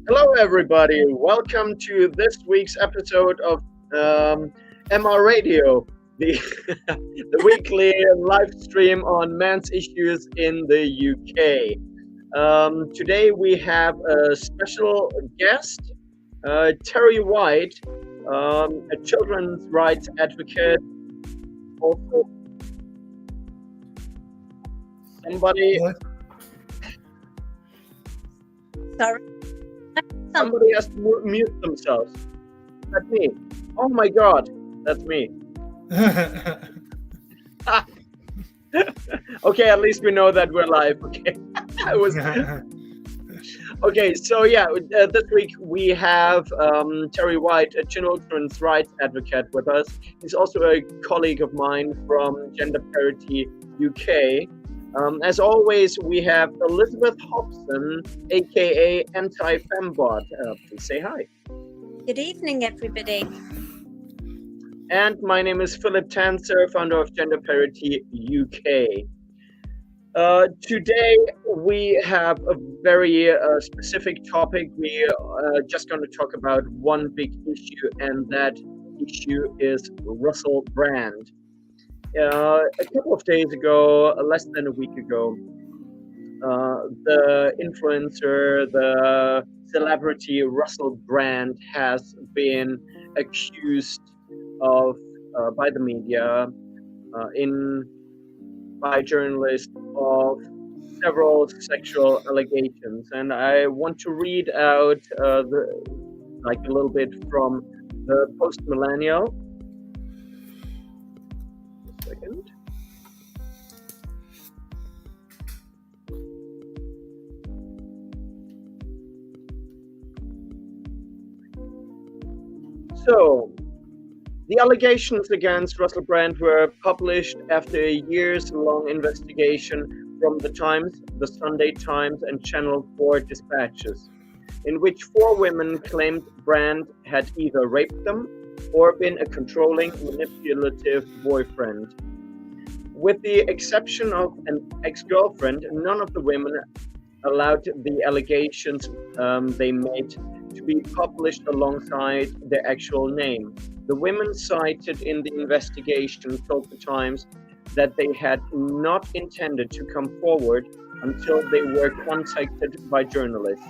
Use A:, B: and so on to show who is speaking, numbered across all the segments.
A: Hello, everybody. Welcome to this week's episode of MRAdio, the the weekly live stream on men's issues in the UK. Today we have a special guest, Terry White, a children's rights advocate, also somebody
B: What?
C: Sorry.
A: somebody has to mute themselves. That's me. Oh my God, that's me. Okay, at least we know that we're live. Okay, I was okay. So yeah, this week we have Terry White, a children's rights advocate, with us. He's also a colleague of mine from Gender Parity UK. As always, we have Elizabeth Hobson, aka Anti-Fembot. Please say hi.
C: Good evening, everybody.
A: And my name is Philip Tanser, founder of Gender Parity UK. Today we have a very specific topic. We are just going to talk about one big issue, and that issue is Russel Brand. A couple of days ago, less than a week ago, the influencer, the celebrity Russel Brand has been accused of by the media by journalists of several sexual allegations, and I want to read out a little bit from the Post Millennial. A second. So, the allegations against Russel Brand were published after a years-long investigation from the Times, the Sunday Times, and Channel 4 dispatches, in which 4 women claimed Brand had either raped them or been a controlling, manipulative boyfriend. With the exception of an ex-girlfriend, none of the women allowed the allegations they made to be published alongside their actual name. The women cited in the investigation told the Times that they had not intended to come forward until they were contacted by journalists.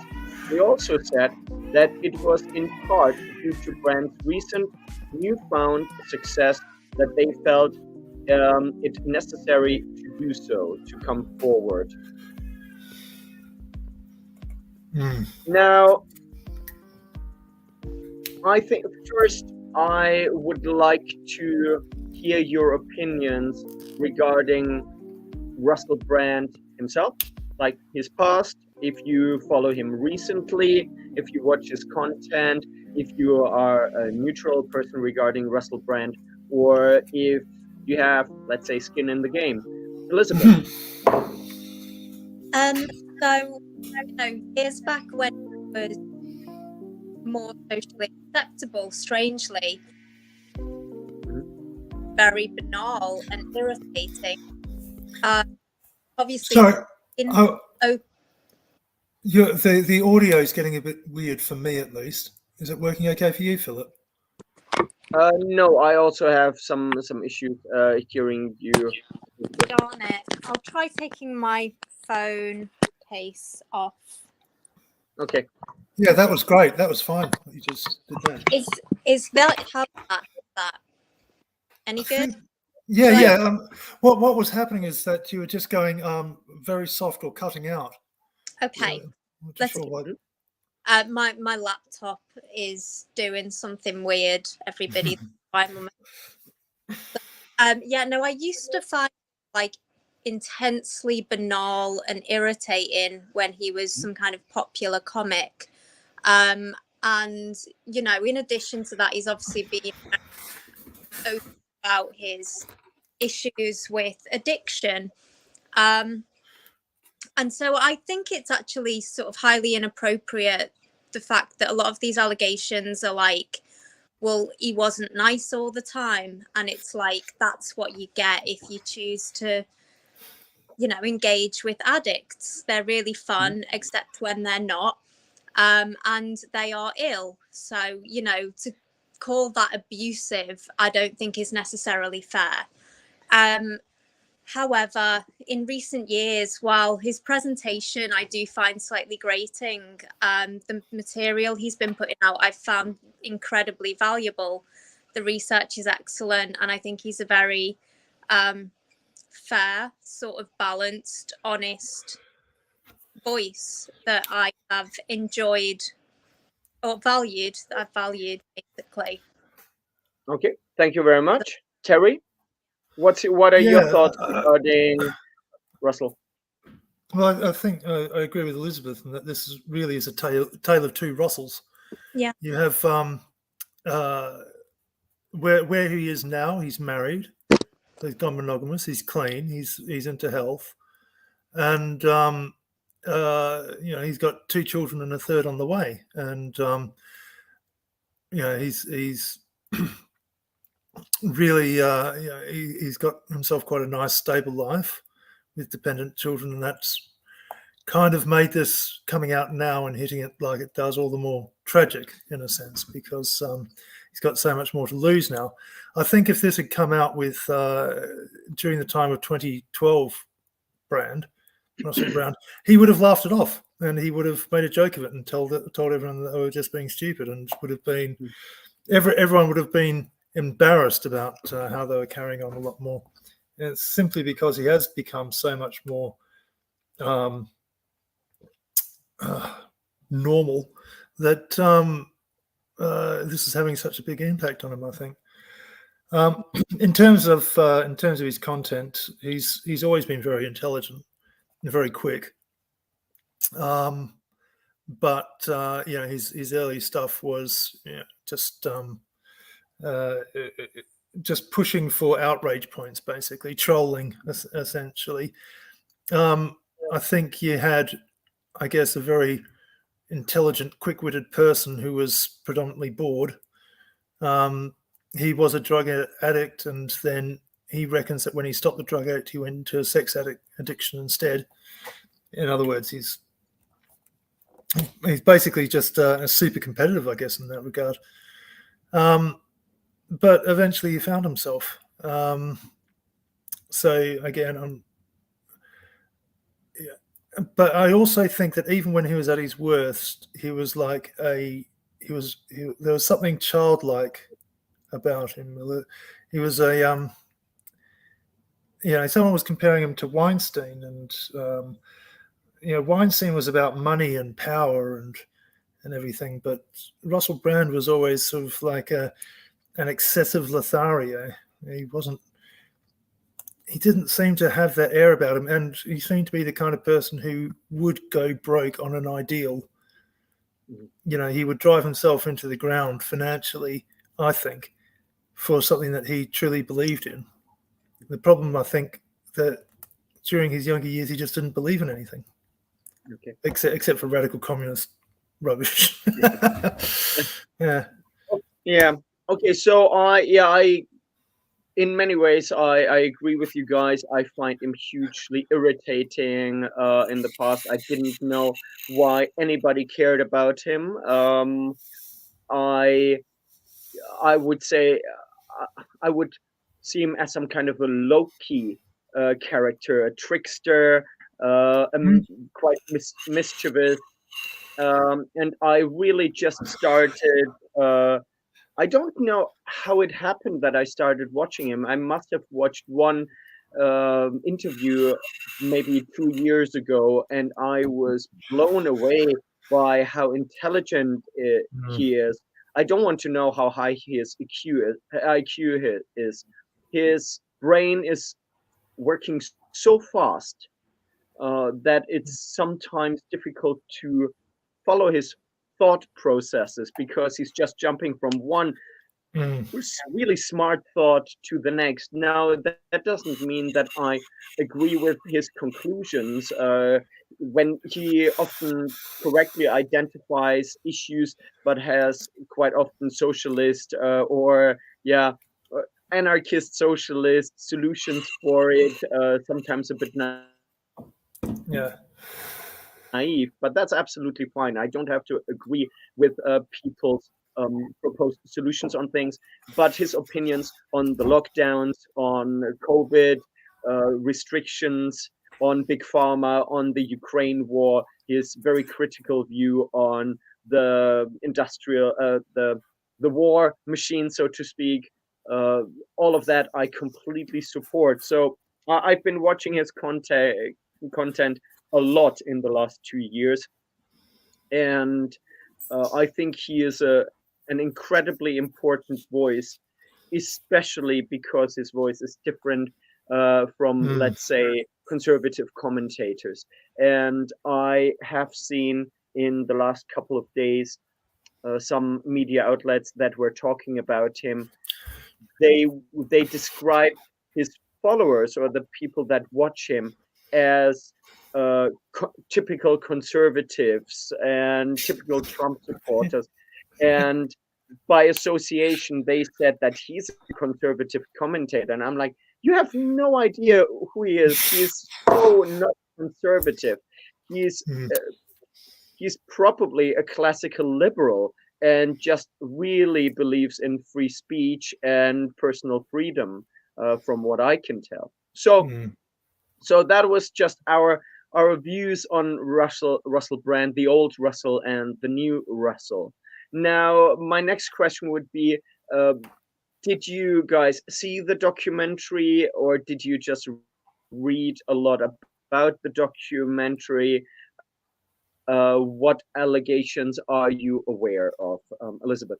A: They also said that it was in part due to Brand's recent newfound success that they felt it necessary to do so, to come forward. Now, I think first I would like to hear your opinions regarding Russel Brand himself, like his past, if you follow him recently, if you watch his content, if you are a neutral person regarding Russel Brand, or if you have, let's say, skin in the game. Elizabeth.
C: So, years back when it was more socially acceptable, strangely, very banal and irritating. Obviously,
B: Sorry. The audio is getting a bit weird for me, at least. Is it working okay for you, Philip?
A: No, I also have some issues hearing you.
C: Darn it. I'll try taking my phone case off.
A: Okay.
B: Yeah, that was great. That was fine. You just did that.
C: Is that how that? Any good?
B: Yeah. What was happening is that you were just going very soft or cutting out.
C: Okay. My laptop is doing something weird. Everybody, I used to find like intensely banal and irritating when he was some kind of popular comic. And in addition to that, he's obviously been open about his issues with addiction. And so I think it's actually sort of highly inappropriate, the fact that a lot of these allegations are like, well, he wasn't nice all the time. And it's like, that's what you get if you choose to, engage with addicts. They're really fun, except when they're not. and they are ill. So, you know, to call that abusive, I don't think is necessarily fair. However, in recent years, while his presentation I do find slightly grating, the material he's been putting out I've found incredibly valuable. The research is excellent, and I think he's a very fair, sort of balanced, honest voice that I have enjoyed or valued, that I've valued, basically.
A: Okay, thank you very much. Terry, what are your thoughts regarding Russell?
B: Well, I think I agree with Elizabeth in that this really is a tale of two Russells.
C: Yeah.
B: You have where he is now. He's married. He's gone monogamous. He's clean. He's into health, and you know, he's got 2 children and a third on the way. And you know, he's really you know, he's got himself quite a nice stable life with dependent children, and that's kind of made this coming out now and hitting it like it does all the more tragic in a sense, because he's got so much more to lose now. I think if this had come out with during the time of 2012 Russel Brand, he would have laughed it off and he would have made a joke of it and told everyone that they were just being stupid, and would have been everyone would have been embarrassed about how they were carrying on a lot more. And it's simply because he has become so much more normal that this is having such a big impact on him, I think. In terms of his content, he's always been very intelligent and very quick. But you know, his early stuff was, you know, just pushing for outrage points, basically trolling, essentially. I think you had, I guess, a very intelligent, quick-witted person who was predominantly bored. He was a drug addict, and then he reckons that when he stopped the drug addict, he went into a sex addiction instead. In other words, he's basically just super competitive, I guess, in that regard. But eventually he found himself. So again, but I also think that even when he was at his worst, he was like there was something childlike about him. He was a you know, someone was comparing him to Weinstein, and you know, Weinstein was about money and power and everything, but Russel Brand was always sort of like an excessive Lothario. He didn't seem to have that air about him, and he seemed to be the kind of person who would go broke on an ideal. You know, he would drive himself into the ground financially, I think, for something that he truly believed in. The problem, I think, that during his younger years, he just didn't believe in anything.
A: Okay.
B: Except for radical communist rubbish. Yeah.
A: Yeah. Okay. So I in many ways I agree with you guys. I find him hugely irritating. In the past, I didn't know why anybody cared about him. I would say I would see him as some kind of a low-key character, a trickster, quite mischievous. And I really just started. I don't know how it happened that I started watching him. I must have watched one interview maybe 2 years ago, and I was blown away by how intelligent he is. I don't want to know how high his IQ is. His brain is working so fast that it's sometimes difficult to follow his thought processes, because he's just jumping from one really smart thought to the next. Now, that doesn't mean that I agree with his conclusions when he often correctly identifies issues, but has quite often socialist or anarchist socialist solutions for it, sometimes a bit
B: Yeah.
A: naive, but that's absolutely fine. I don't have to agree with people's proposed solutions on things, but his opinions on the lockdowns, on COVID restrictions, on big pharma, on the Ukraine war, his very critical view on the industrial, the war machine, so to speak. All of that I completely support. So I've been watching his content a lot in the last 2 years, and I think he is an incredibly important voice, especially because his voice is different from, let's say, conservative commentators. And I have seen in the last couple of days some media outlets that were talking about him. They describe his followers or the people that watch him as typical conservatives and typical Trump supporters. And by association, they said that he's a conservative commentator. And I'm like, you have no idea who he is. He's so not conservative. He's he's probably a classical liberal and just really believes in free speech and personal freedom, from what I can tell. So that was just our views on Russel Brand, the old Russell and the new Russell. Now, my next question would be, did you guys see the documentary, or did you just read a lot about the documentary? What allegations are you aware of, Elizabeth?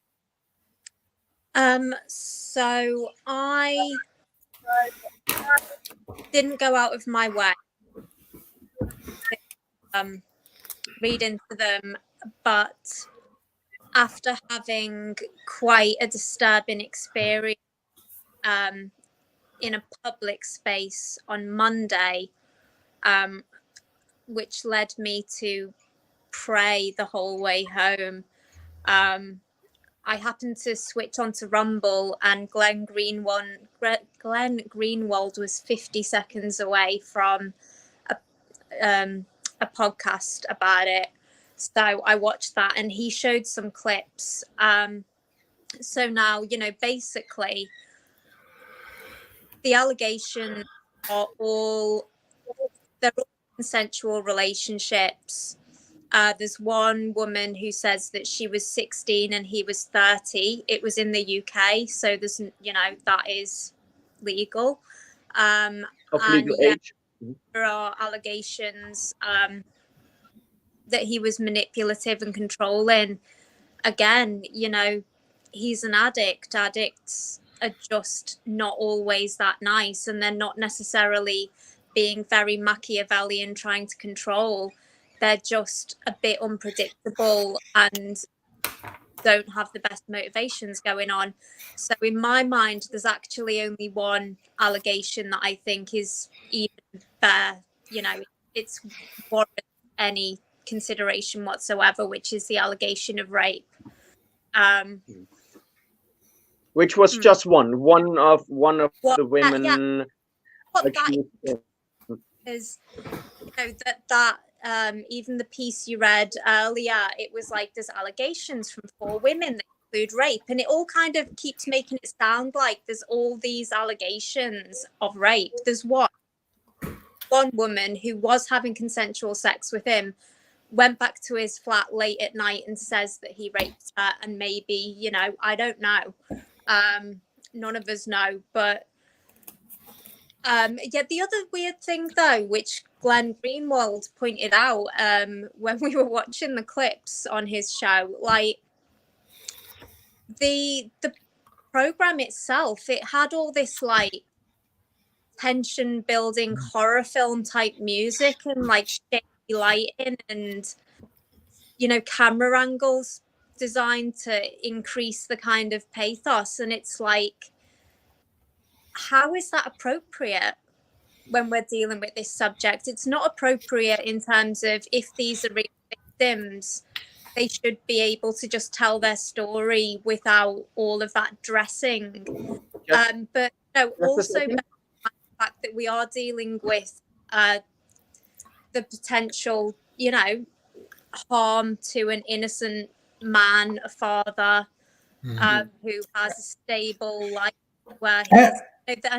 C: So I didn't go out of my way to read into them, but after having quite a disturbing experience in a public space on Monday, which led me to pray the whole way home, I happened to switch onto Rumble, and Glenn Greenwald was 50 seconds away from a podcast about it. So I watched that, and he showed some clips. So now, basically, the allegations are they're all consensual relationships. There's one woman who says that she was 16 and he was 30. It was in the UK, so there's, that is legal.
A: Of legal age.
C: There are allegations that he was manipulative and controlling. Again, he's an addict. Addicts are just not always that nice, and they're not necessarily being very Machiavellian trying to control. They're just a bit unpredictable and don't have the best motivations going on. So in my mind, there's actually only one allegation that I think is even fair. It's warrant any consideration whatsoever, which is the allegation of rape.
A: Which was just one of the women.
C: Yeah. What that is, that even the piece you read earlier, it was like there's allegations from 4 women that include rape, and it all kind of keeps making it sound like there's all these allegations of rape. There's one woman who was having consensual sex with him, went back to his flat late at night and says that he raped her, and maybe, I don't know. None of us know, but the other weird thing though, which Glenn Greenwald pointed out when we were watching the clips on his show, like the program itself, it had all this like tension building horror film type music and like shaky lighting and camera angles designed to increase the kind of pathos, and it's like, how is that appropriate when we're dealing with this subject? It's not appropriate in terms of, if these are real victims, they should be able to just tell their story without all of that dressing. But also the fact that we are dealing with the potential you know, harm to an innocent man, a father, who has a stable life where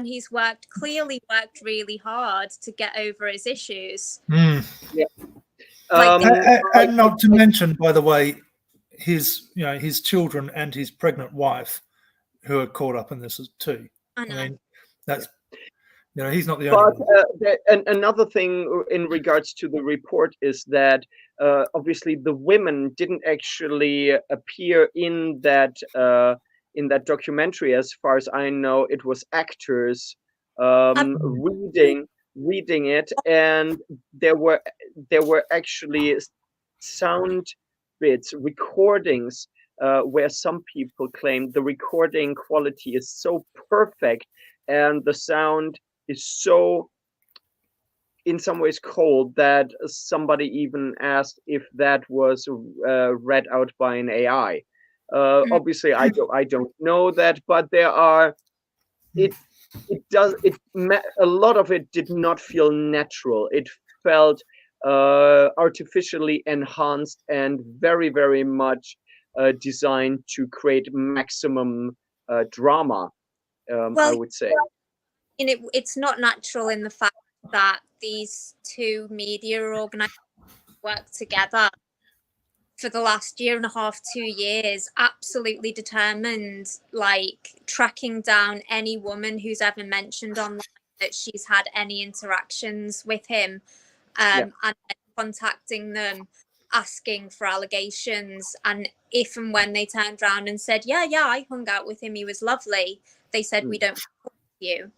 C: he's clearly worked really hard to get over his issues.
A: Yeah.
B: And not to mention, by the way, his children and his pregnant wife, who are caught up in this too.
C: I know.
B: I mean, that's he's not the only one.
A: And another thing in regards to the report is that obviously the women didn't actually appear in that documentary. As far as I know, it was actors reading it, and there were actually sound bits, recordings, where some people claim the recording quality is so perfect and the sound is so in some ways cold that somebody even asked if that was read out by an AI. Obviously, I don't know that, but there are a lot of it did not feel natural. It felt artificially enhanced and very, very much designed to create maximum drama. I would say.
C: It's not natural in the fact that these two media organizations work together for the last year and a half, 2 years, absolutely determined, like tracking down any woman who's ever mentioned online that she's had any interactions with him, and contacting them, asking for allegations. And if and when they turned around and said, yeah, I hung out with him, he was lovely, they said, we don't talk to you.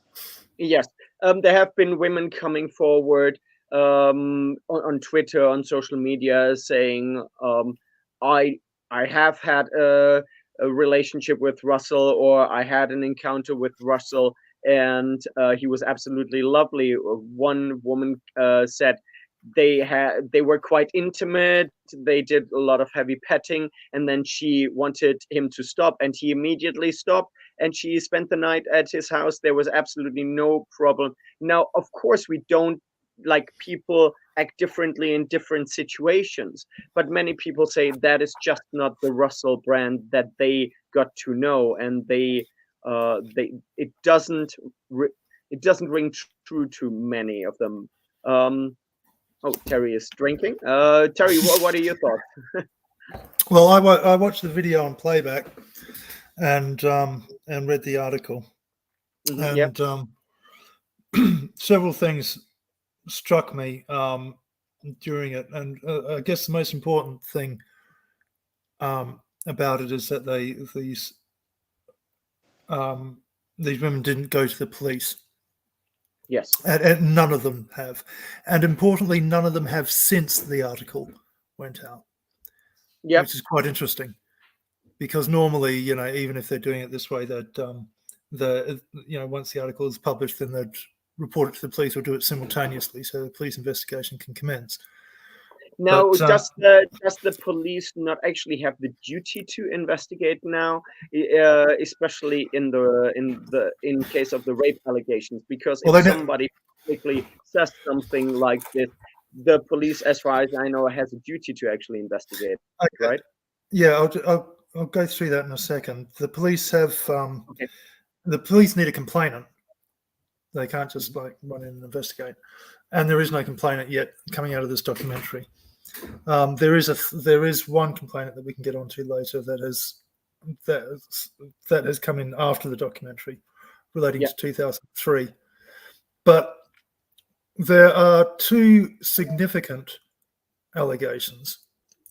A: Yes, there have been women coming forward on Twitter, on social media, saying, I have had a relationship with Russell, or I had an encounter with Russell, and he was absolutely lovely. One woman said they were quite intimate. They did a lot of heavy petting, and then she wanted him to stop, and he immediately stopped. And she spent the night at his house. There was absolutely no problem. Now, of course, we don't like people act differently in different situations, but many people say that is just not the Russel Brand that they got to know, and it doesn't ring true to many of them. Terry is drinking. Terry, what are your thoughts?
B: Well, I watched the video on playback and read the article, and several things struck me during it, and I guess the most important thing about it is that these women didn't go to the police.
A: Yes,
B: and none of them have, and importantly, none of them have since the article went out. Yeah, which is quite interesting, because normally, even if they're doing it this way, that once the article is published, then they'd report it to the police or do it simultaneously, so the police investigation can commence.
A: Now, does the police not actually have the duty to investigate now, especially in case of the rape allegations? Because if somebody publicly says something like this, the police, as far as I know, has a duty to actually investigate. Okay. Right?
B: Yeah, I'll go through that in a second. The police have the police need a complainant. They can't just run in and investigate, and there is no complainant yet coming out of this documentary. There is one complainant that we can get onto later that has come in after the documentary, relating to 2003. But there are two significant allegations,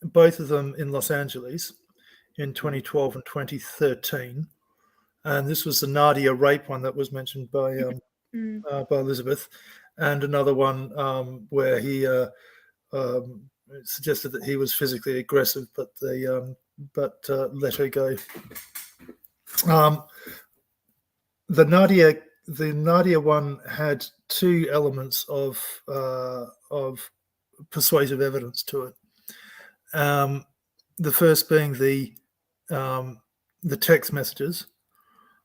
B: both of them in Los Angeles in 2012 and 2013. And this was the Nadia rape one that was mentioned by Elizabeth, and another one where he suggested that he was physically aggressive, but they let her go. The Nadia one had two elements of persuasive evidence to it. The first being the text messages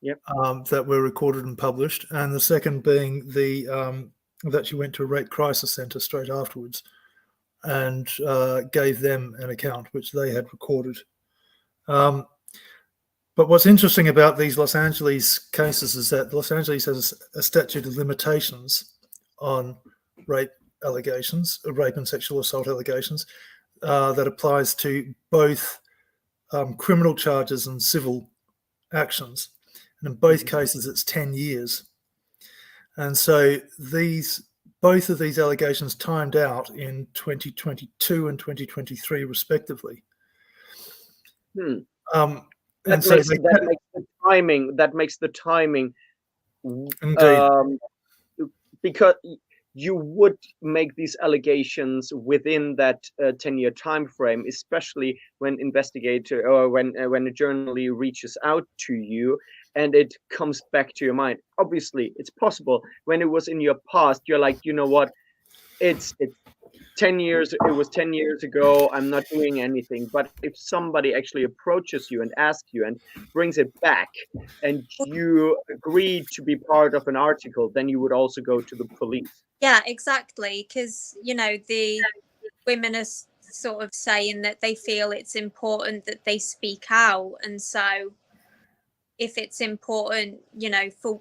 B: that were recorded and published, and the second being that she went to a rape crisis center straight afterwards, and gave them an account which they had recorded. But what's interesting about these Los Angeles cases is that Los Angeles has a statute of limitations on rape allegations, rape and sexual assault allegations, that applies to both criminal charges and civil actions. And in both cases, it's 10 years. And so both of these allegations timed out in 2022 and 2023, respectively.
A: That makes the timing because you would make these allegations within that 10-year time frame, especially when investigator or when a journalist reaches out to you and it comes back to your mind. Obviously, it's possible when it was in your past, you're like, you know what, it's 10 years, it was 10 years ago, I'm not doing anything. But if somebody actually approaches you and asks you and brings it back and you agree to be part of an article, then you would also go to the police.
C: Yeah, exactly. Because, you know, the women are sort of saying that they feel it's important that they speak out. And so if it's important, you know, for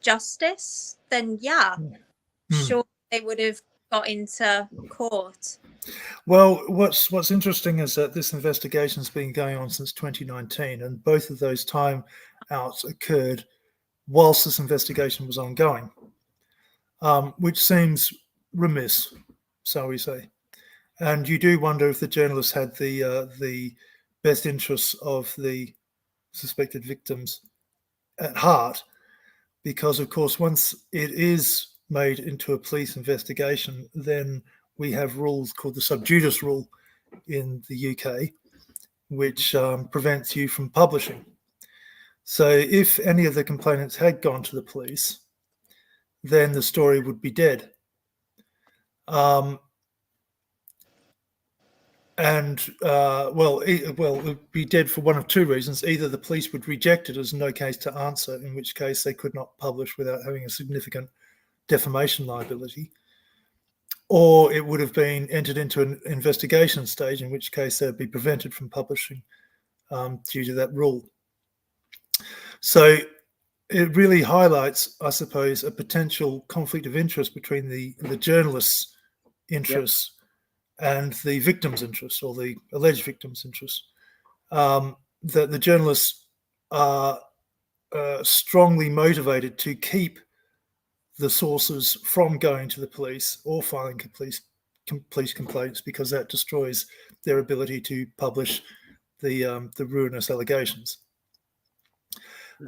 C: justice, then yeah, sure, they would have got into court.
B: Well, what's interesting is that this investigation has been going on since 2019, and both of those time outs occurred whilst this investigation was ongoing, which seems remiss, shall we say. And you do wonder if the journalists had the best interests of the suspected victims at heart, because, of course, once it is made into a police investigation, then we have rules called the sub judice rule in the UK, which prevents you from publishing. So if any of the complainants had gone to the police, then the story would be dead. It would be dead for one of two reasons. Either the police would reject it as no case to answer, in which case they could not publish without having a significant defamation liability, or it would have been entered into an investigation stage, in which case they'd be prevented from publishing due to that rule. So it really highlights, I suppose, a potential conflict of interest between the journalist's interests and the victim's interests, or the alleged victim's interests. That the journalists are strongly motivated to keep the sources from going to the police or filing police complaints, because that destroys their ability to publish the ruinous allegations.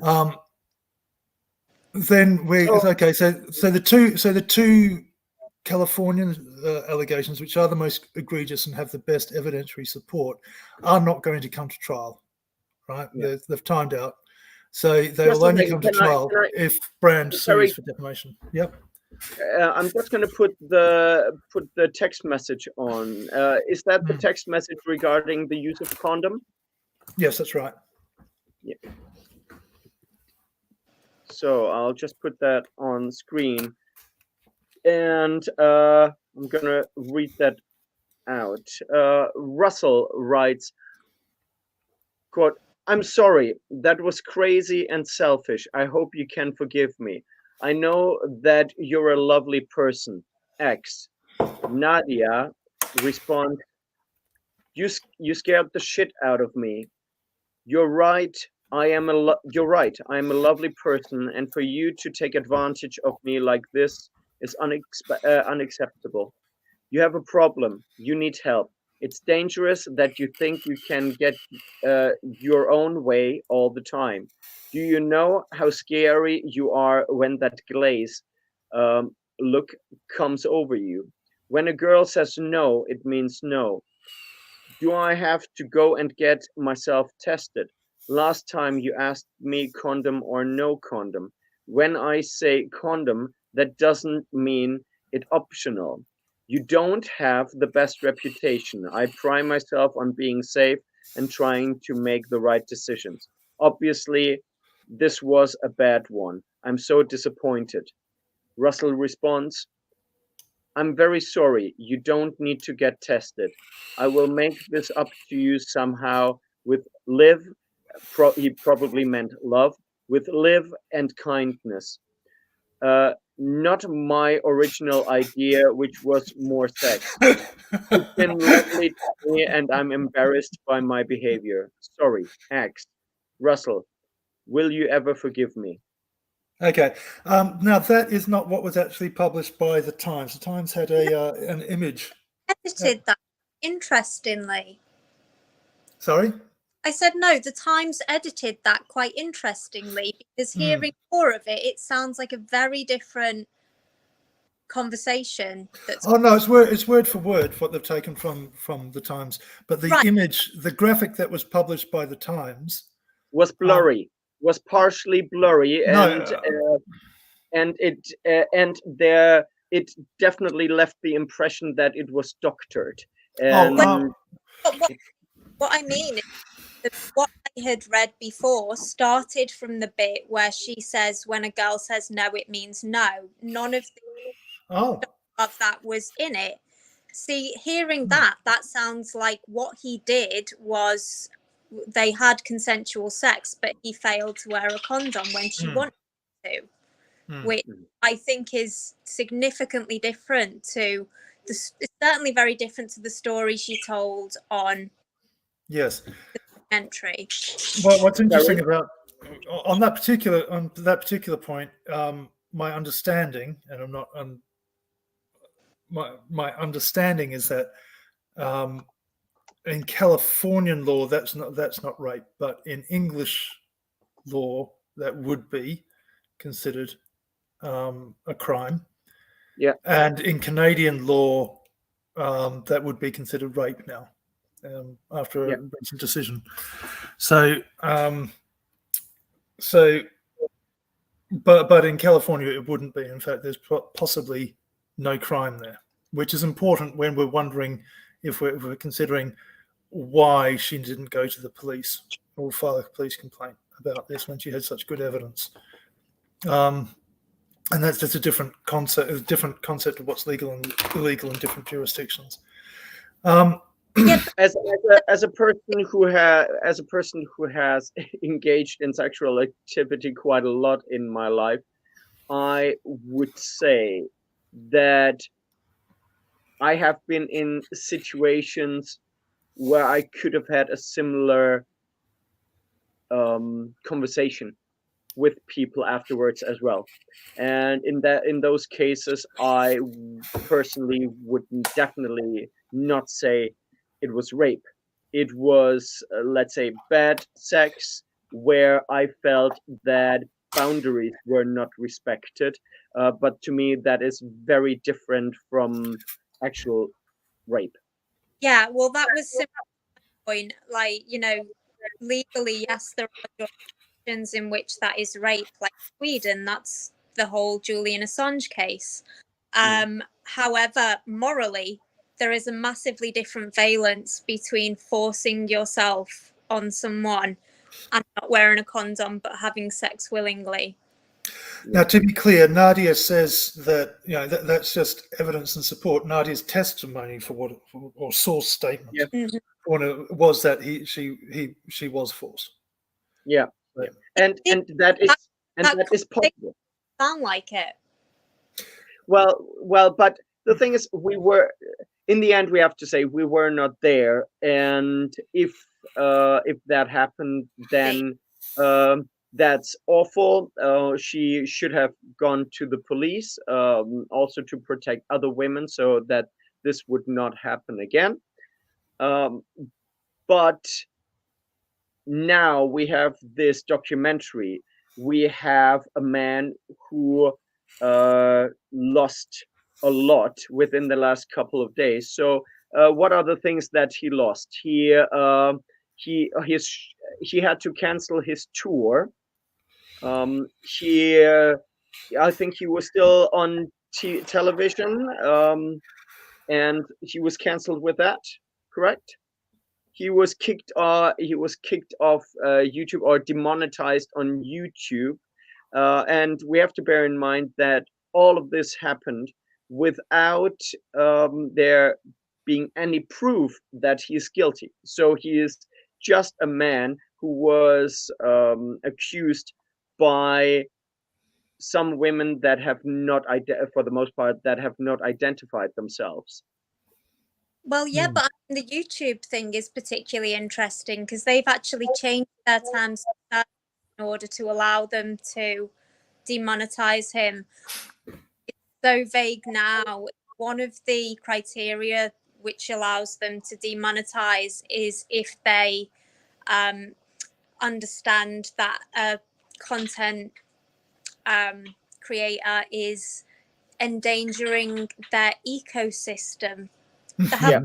B: So the two Californian allegations, which are the most egregious and have the best evidentiary support, are not going to come to trial, right? Yeah. They've timed out. So they will only come to trial if Brand sues for defamation. Yep.
A: I'm just going to put the text message on. Is that the text message regarding the use of condom?
B: Yes, that's right.
A: Yeah. So I'll just put that on screen, and I'm going to read that out. Russell writes, quote, "I'm sorry, that was crazy and selfish. I hope you can forgive me. I know that you're a lovely person. X." Nadia responds, you scared the shit out of me. You're right. You're right. I am a lovely person, and for you to take advantage of me like this is unacceptable. You have a problem. You need help. It's dangerous that you think you can get your own way all the time. Do you know how scary you are when that glaze look comes over you? When a girl says no, it means no. Do I have to go and get myself tested? Last time you asked me condom or no condom. When I say condom, that doesn't mean it optional. You don't have the best reputation. I pride myself on being safe and trying to make the right decisions. Obviously, this was a bad one. I'm so disappointed. Russell responds, I'm very sorry. You don't need to get tested. I will make this up to you somehow with live. He probably meant love, with live and kindness. Not my original idea, which was more sex. It's been lovely to me, and I'm embarrassed by my behavior. Sorry, X. Russell, will you ever forgive me?
B: Okay. Now that is not what was actually published by the Times. The Times had an image.
C: Edited that interestingly.
B: Sorry?
C: I said no, the Times edited that quite interestingly, because hearing more of it, it sounds like a very different conversation.
B: Oh no, it's word for word what they've taken from the Times. But the image, the graphic that was published by the Times
A: was blurry, was partially blurry, and it definitely left the impression that it was doctored. And
C: what I mean is, what I had read before started from the bit where she says, when a girl says no, it means no. None of that was in it. See, hearing that sounds like what he did was they had consensual sex, but he failed to wear a condom when she wanted to, which I think is significantly different to it's certainly very different to the story she told on
B: the
C: entry.
B: Well, what's interesting about on that particular point, my understanding, and I'm not my understanding is that in Californian law that's not rape, but in English law that would be considered a crime.
A: Yeah. And
B: in Canadian law, that would be considered rape now, after a recent decision. So, but in California it wouldn't be. In fact, there's possibly no crime there, which is important when we're wondering if we're considering why she didn't go to the police or file a police complaint about this when she had such good evidence. And that's just a different concept of what's legal and illegal in different jurisdictions.
A: As a person who has engaged in sexual activity quite a lot in my life, I would say that I have been in situations where I could have had a similar conversation with people afterwards as well, and in those cases I personally would definitely not say it was rape. It was let's say bad sex where I felt that boundaries were not respected, but to me that is very different from actual rape.
C: Yeah, well, that was the point. Like, legally, yes, there are jurisdictions in which that is rape, like Sweden. That's the whole Julian Assange case. However, morally, there is a massively different valence between forcing yourself on someone and not wearing a condom but having sex willingly.
B: Now, to be clear, Nadia says that that's just evidence and support. Nadia's testimony or source statement was that she was forced.
A: Yeah, right. and that is possible.
C: Sound like it.
A: Well, but the thing is, we were in the end. We have to say we were not there, and if that happened, then that's awful. She should have gone to the police, also to protect other women, so that this would not happen again. But now we have this documentary. We have a man who lost a lot within the last couple of days. So what are the things that he lost? He had to cancel his tour. I think he was still on television, and he was canceled with that. Correct? He was kicked off YouTube, or demonetized on YouTube, and we have to bear in mind that all of this happened without there being any proof that he is guilty. So he is just a man who was accused by some women that have not, for the most part, that have not identified themselves.
C: Well, yeah, but the YouTube thing is particularly interesting because they've actually changed their terms in order to allow them to demonetize him. It's so vague now. One of the criteria which allows them to demonetize is if they understand that a content creator is endangering their ecosystem.
A: Yeah.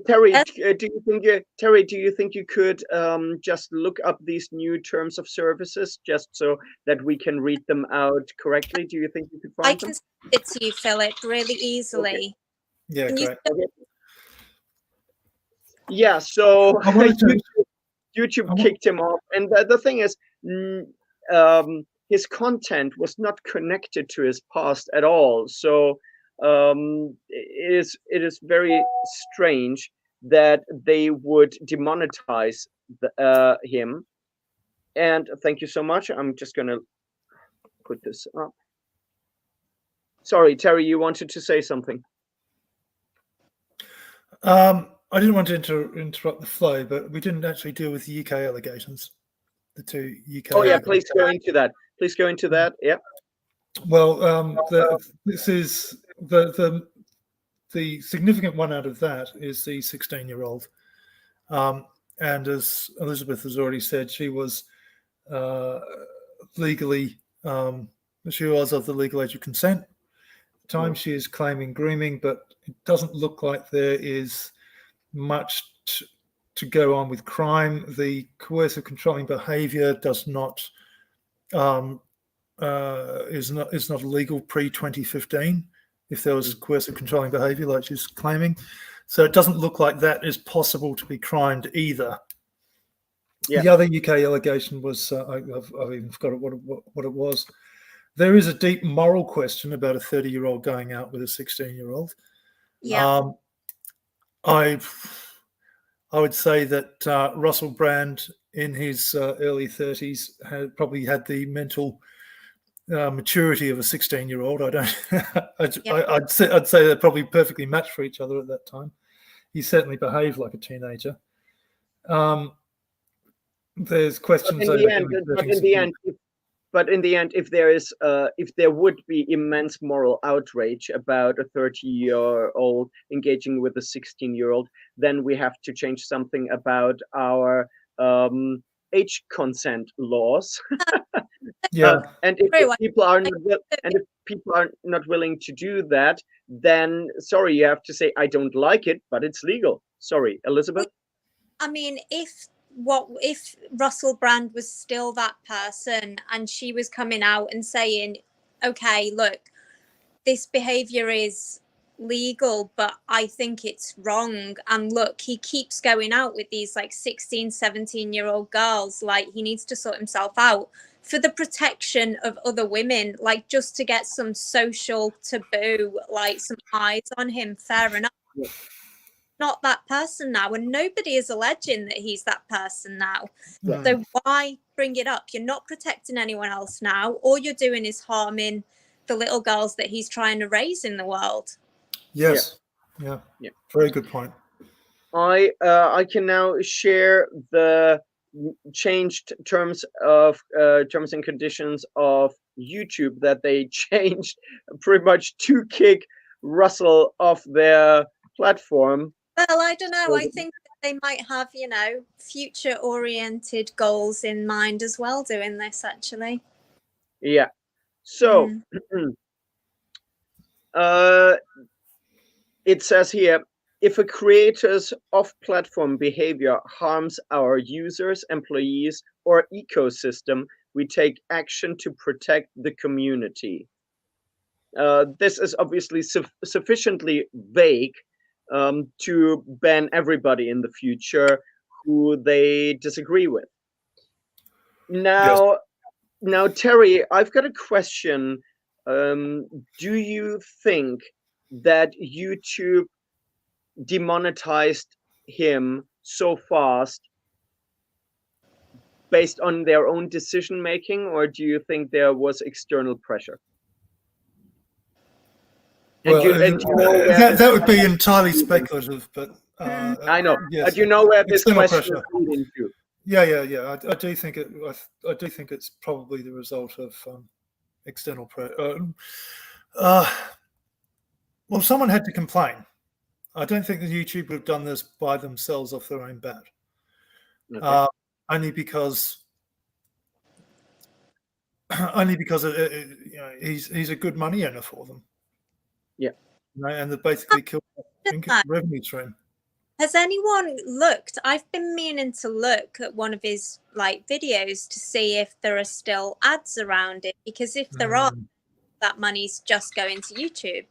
A: Terry, do you think you could just look up these new terms of services just so that we can read them out correctly? Do you think you could find them?
C: I can send it to you, Philip, really easily.
B: Okay. Yeah, great.
A: Yeah, so YouTube kicked him off, and the thing is, his content was not connected to his past at all. So it is very strange that they would demonetize him. And thank you so much. I'm just gonna put this up. Sorry, Terry, you wanted to say something.
B: I didn't want to interrupt the flow, but we didn't actually deal with the UK allegations. The two UK.
A: Oh yeah, please go into that. Please go into that. Yeah.
B: Well, this is the significant one out of that is the 16-year-old, and as Elizabeth has already said, she was legally she was of the legal age of consent. At the time, she is claiming grooming, but it doesn't look like there is much to go on with crime. The coercive controlling behaviour does not is not illegal pre-2015 if there was coercive controlling behaviour like she's claiming. So it doesn't look like that is possible to be crimed either. Yeah. The other UK allegation was I've even forgot what it was. There is a deep moral question about a 30-year-old going out with a 16-year-old.
C: Yeah.
B: I would say that Russel Brand in his early 30s probably had the mental maturity of a 16-year-old. I'd say they're probably perfectly matched for each other at that time. He certainly behaved like a teenager. There's questions
A: but in the end, if there would be immense moral outrage about a 30-year-old engaging with a 16-year-old, then we have to change something about our age consent laws.
B: Yeah.
A: And if people are not willing to do that, then sorry, you have to say I don't like it, but it's legal. Sorry, Elizabeth.
C: I mean, if Russel Brand was still that person and she was coming out and saying, okay, look, this behavior is legal, but I think it's wrong, and look, he keeps going out with these like 16, 17-year-old girls, like he needs to sort himself out for the protection of other women, like just to get some social taboo, like some eyes on him, fair enough.
A: Yeah.
C: Not that person now, and nobody is alleging that he's that person now.
B: Yeah.
C: So why bring it up? You're not protecting anyone else now. All you're doing is harming the little girls that he's trying to raise in the world.
B: Yes. Yeah. Very good point.
A: I can now share the changed terms and conditions of YouTube that they changed pretty much to kick Russell off their platform.
C: Well, I don't know. I think they might have, future-oriented goals in mind as well doing this, actually.
A: Yeah. So, it says here, if a creator's off-platform behavior harms our users, employees, or ecosystem, we take action to protect the community. This is obviously sufficiently vague to ban everybody in the future who they disagree with. Now, Terry, I've got a question. do you think that YouTube demonetized him so fast based on their own decision making, or do you think there was external pressure?
B: Well,
A: and you know where
B: that would be entirely speculative, but
A: I know,
B: yes,
A: but you know where this
B: external
A: question
B: pressure.
A: is leading to.
B: Yeah. I do think it. I do think it's probably the result of external pressure. Well, someone had to complain. I don't think that YouTube would have done this by themselves off their own bat.
A: Okay.
B: Only because he's a good money earner for them.
A: Yeah.
B: And they basically killed that revenue stream.
C: Has anyone looked? I've been meaning to look at one of his videos to see if there are still ads around it, because if there are, that money's just going to YouTube.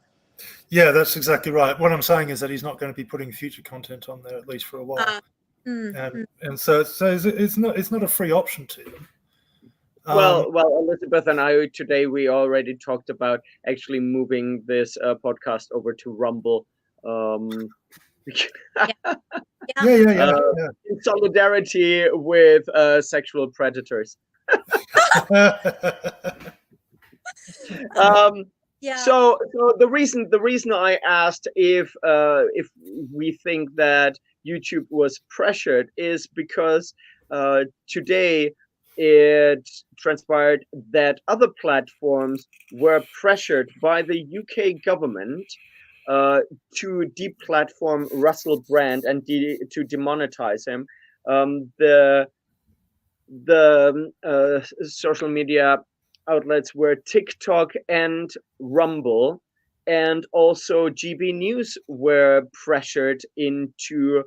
B: Yeah, that's exactly right. What I'm saying is that he's not going to be putting future content on there, at least for a while. And so it's not a free option to them.
A: Well, Elizabeth and I today, we already talked about actually moving this podcast over to Rumble. In solidarity with sexual predators. So the reason I asked if we think that YouTube was pressured is because today it transpired that other platforms were pressured by the UK government to deplatform Russel Brand and to demonetize him. The social media outlets were TikTok and Rumble, and also GB News were pressured into.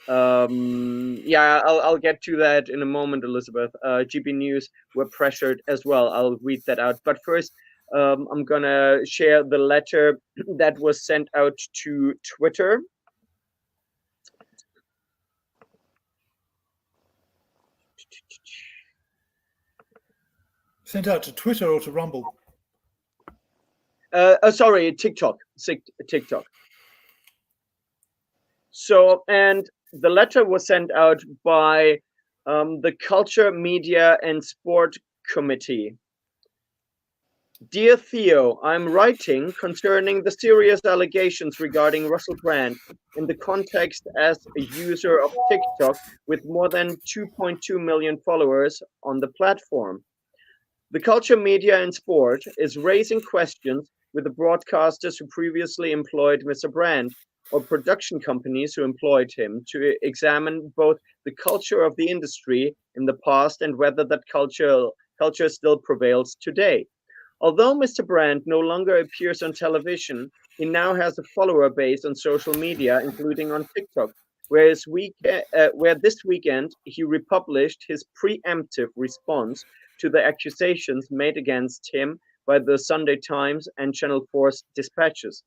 A: I'll get to that in a moment, Elizabeth. GB News were pressured as well. I'll read that out. But first, I'm gonna share the letter that was sent out to Twitter.
B: Sent out to Twitter or to Rumble?
A: Sorry, TikTok. TikTok. So, and the letter was sent out by the Culture, Media and Sport Committee. Dear Theo, I'm writing concerning the serious allegations regarding Russel Brand in the context as a user of TikTok with more than 2.2 million followers on the platform. The Culture, Media and Sport is raising questions with the broadcasters who previously employed Mr. Brand or production companies who employed him to examine both the culture of the industry in the past and whether that culture still prevails today. Although Mr. Brand no longer appears on television, he now has a follower base on social media, including on TikTok, where this weekend he republished his preemptive response to the accusations made against him by the Sunday Times and Channel 4's dispatches.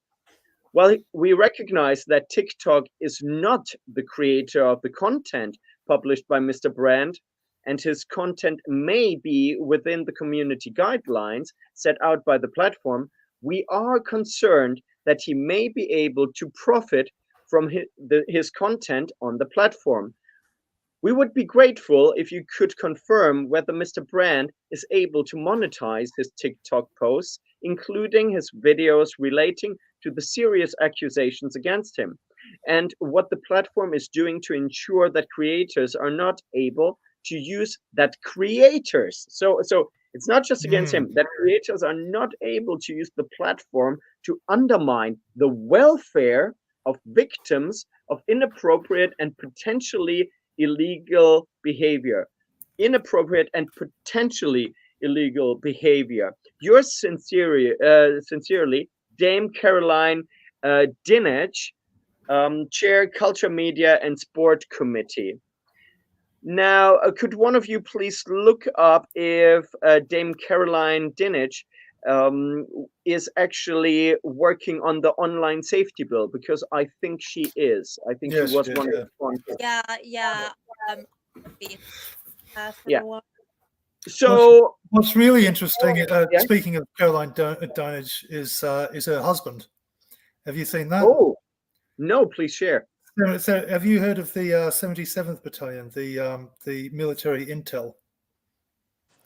A: While we recognize that TikTok is not the creator of the content published by Mr. Brand, and his content may be within the community guidelines set out by the platform, we are concerned that he may be able to profit from his content on the platform. We would be grateful if you could confirm whether Mr. Brand is able to monetize his TikTok posts, including his videos relating to the serious accusations against him, and what the platform is doing to ensure that creators are not able to use that creators. So it's not just against him, that creators are not able to use the platform to undermine the welfare of victims of inappropriate and potentially illegal behavior. Inappropriate and potentially illegal behavior. Yours sincerely, Dame Caroline Dinich, Chair Culture, Media and Sport Committee. Now, could one of you please look up if Dame Caroline Dinich is actually working on the online safety bill, because I think she is. I think she was one of the sponsors.
C: Yeah.
A: So
B: what's really interesting,
A: yeah.
B: speaking of Caroline Donage, is her husband. Have you seen that?
A: Oh, no, please share.
B: So have you heard of the 77th Battalion, the military intel?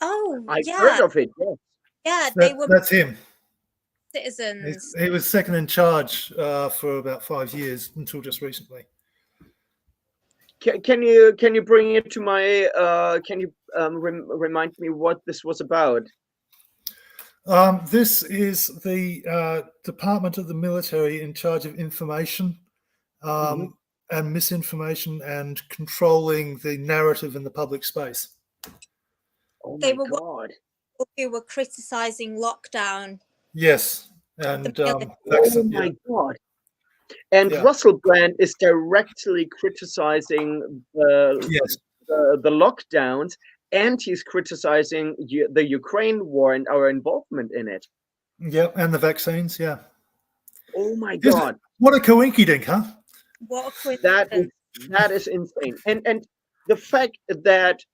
C: Oh,
A: I've
C: yeah.
A: heard of it, yes.
C: Yeah, they were
B: That's him.
C: citizens.
B: He was second in charge for about 5 years until just recently.
A: Can you bring it to my? Can you remind me what this was about?
B: This is the department of the military in charge of information and misinformation and controlling the narrative in the public space.
A: Oh
C: They
A: my
C: were
A: God!
C: who were criticizing lockdown.
B: Yes, and
A: Oh my God! And
B: Yeah.
A: Russel Brand is directly criticizing
B: Yes.
A: the lockdowns, and he's criticizing the Ukraine war and our involvement in it.
B: Yeah, and the vaccines. Yeah.
A: Oh my God!
B: What a coinkydink, huh?
C: What a coincidence.
A: That is insane. And the fact that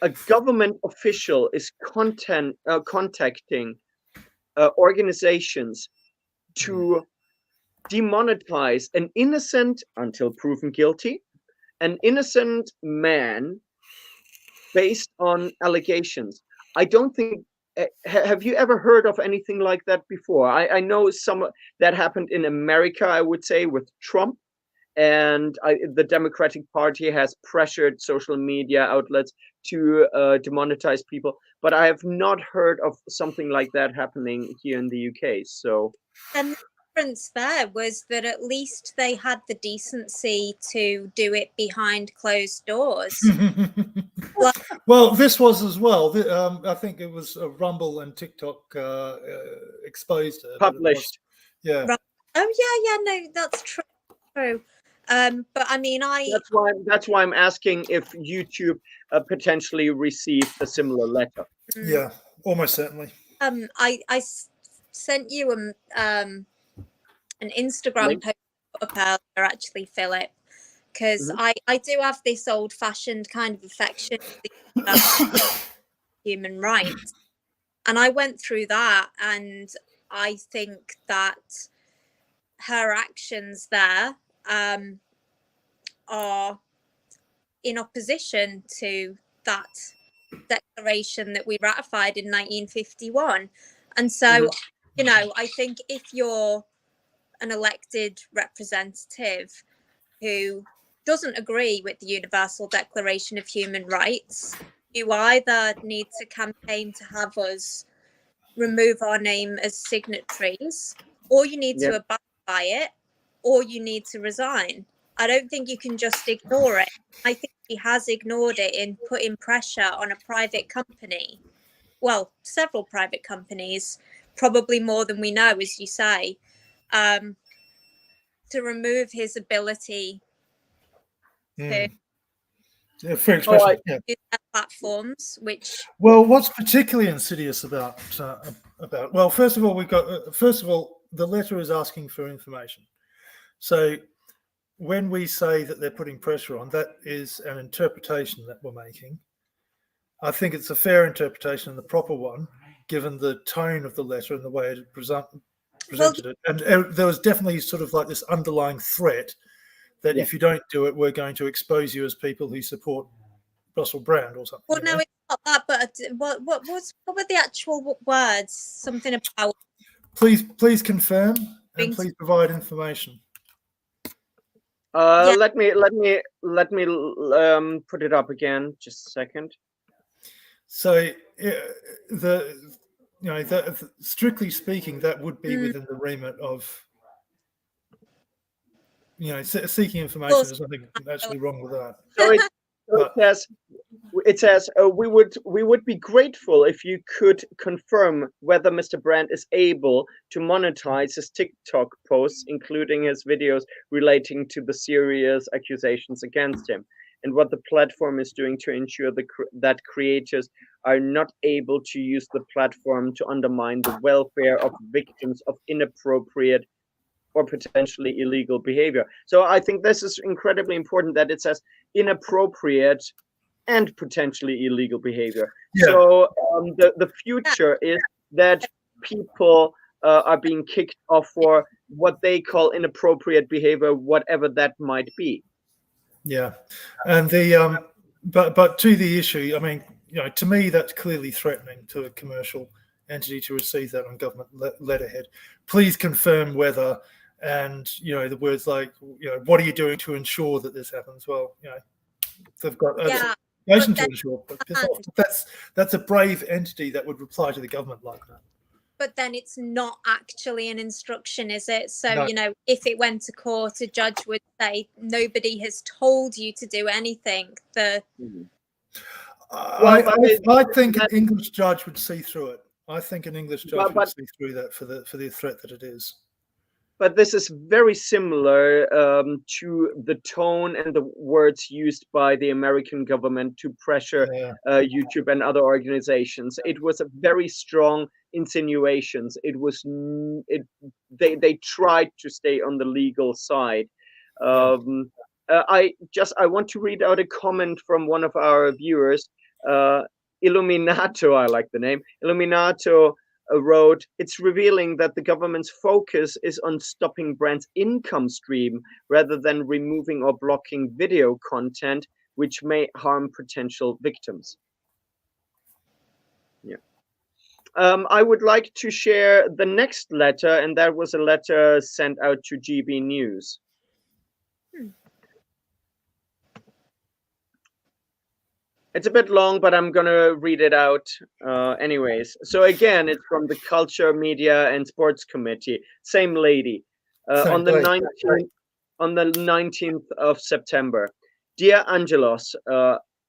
A: a government official is contacting organizations to demonetize an innocent, until proven guilty, an innocent man based on allegations. I don't think. Have you ever heard of anything like that before? I know some that happened in America, I would say, with Trump. And the Democratic Party has pressured social media outlets to demonetize people. But I have not heard of something like that happening here in the UK. So,
C: and the difference there was that at least they had the decency to do it behind closed doors.
B: Well, this was as well. I think it was Rumble and TikTok exposed it.
A: Published.
B: Yeah.
C: Oh yeah, no, that's true. But I mean,
A: that's why I'm asking if YouTube potentially received a similar letter.
B: Yeah, almost certainly.
C: I sent you an Instagram post up earlier, actually, Philip, because I do have this old-fashioned kind of affection for human rights, and I went through that, and I think that her actions there are in opposition to that declaration that we ratified in 1951. And so, you know, I think if you're an elected representative who doesn't agree with the Universal Declaration of Human Rights, you either need to campaign to have us remove our name as signatories, or you need to abide by it, or you need to resign. I don't think you can just ignore it. I think he has ignored it in putting pressure on a private company. Well, several private companies, probably more than we know, as you say, to remove his ability to
B: free expression.
C: use their platforms. Which,
B: well, what's particularly insidious about well, first of all, the letter is asking for information. So when we say that they're putting pressure on, that is an interpretation that we're making. I think it's a fair interpretation and the proper one, given the tone of the letter and the way it presented it. And there was definitely sort of like this underlying threat that if you don't do it, we're going to expose you as people who support Russel Brand or something.
C: Well, no, it's not that. But what were the actual words? Something about.
B: Please confirm and please provide information.
A: Let me put it up again. Just a second.
B: So strictly speaking, that would be within the remit of seeking information. There's nothing actually wrong with that.
A: So it says we would be grateful if you could confirm whether Mr. Brand is able to monetize his TikTok posts, including his videos relating to the serious accusations against him, and what the platform is doing to ensure that creators are not able to use the platform to undermine the welfare of victims of inappropriate or potentially illegal behavior. So I think this is incredibly important that it says inappropriate and potentially illegal behavior.
B: Yeah.
A: So the future is that people are being kicked off for what they call inappropriate behavior, whatever that might be.
B: Yeah, and the but to the issue, I mean, to me that's clearly threatening to a commercial entity to receive that on government letterhead. Please confirm whether, and the words like, what are you doing to ensure that this happens? Well, they've got obligation to ensure, but piss off. That's a brave entity that would reply to the government like that.
C: But then it's not actually an instruction, is it? So,
B: No.
C: if it went to court, a judge would say, nobody has told you to do anything.
B: I think an English judge would see through it. I think an English judge would see through that for the threat that it is.
A: But this is very similar to the tone and the words used by the American government to pressure YouTube and other organizations. It was a very strong insinuations. They tried to stay on the legal side. I want to read out a comment from one of our viewers, Illuminato. I like the name. Illuminato wrote, "It's revealing that the government's focus is on stopping Brand's income stream rather than removing or blocking video content which may harm potential victims." Yeah. I would like to share the next letter, and that was a letter sent out to GB News. It's a bit long, but I'm going to read it out anyways. So again, it's from the Culture, Media and Sports Committee. Same lady. On the 19th of September. Dear Angelos,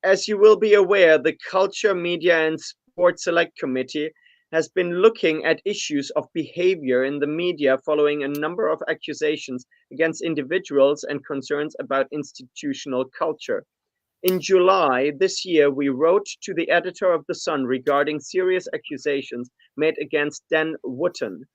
A: as you will be aware, the Culture, Media and Sports Select Committee has been looking at issues of behavior in the media following a number of accusations against individuals and concerns about institutional culture. In July this year, we wrote to the editor of The Sun regarding serious accusations made against Dan Wootton.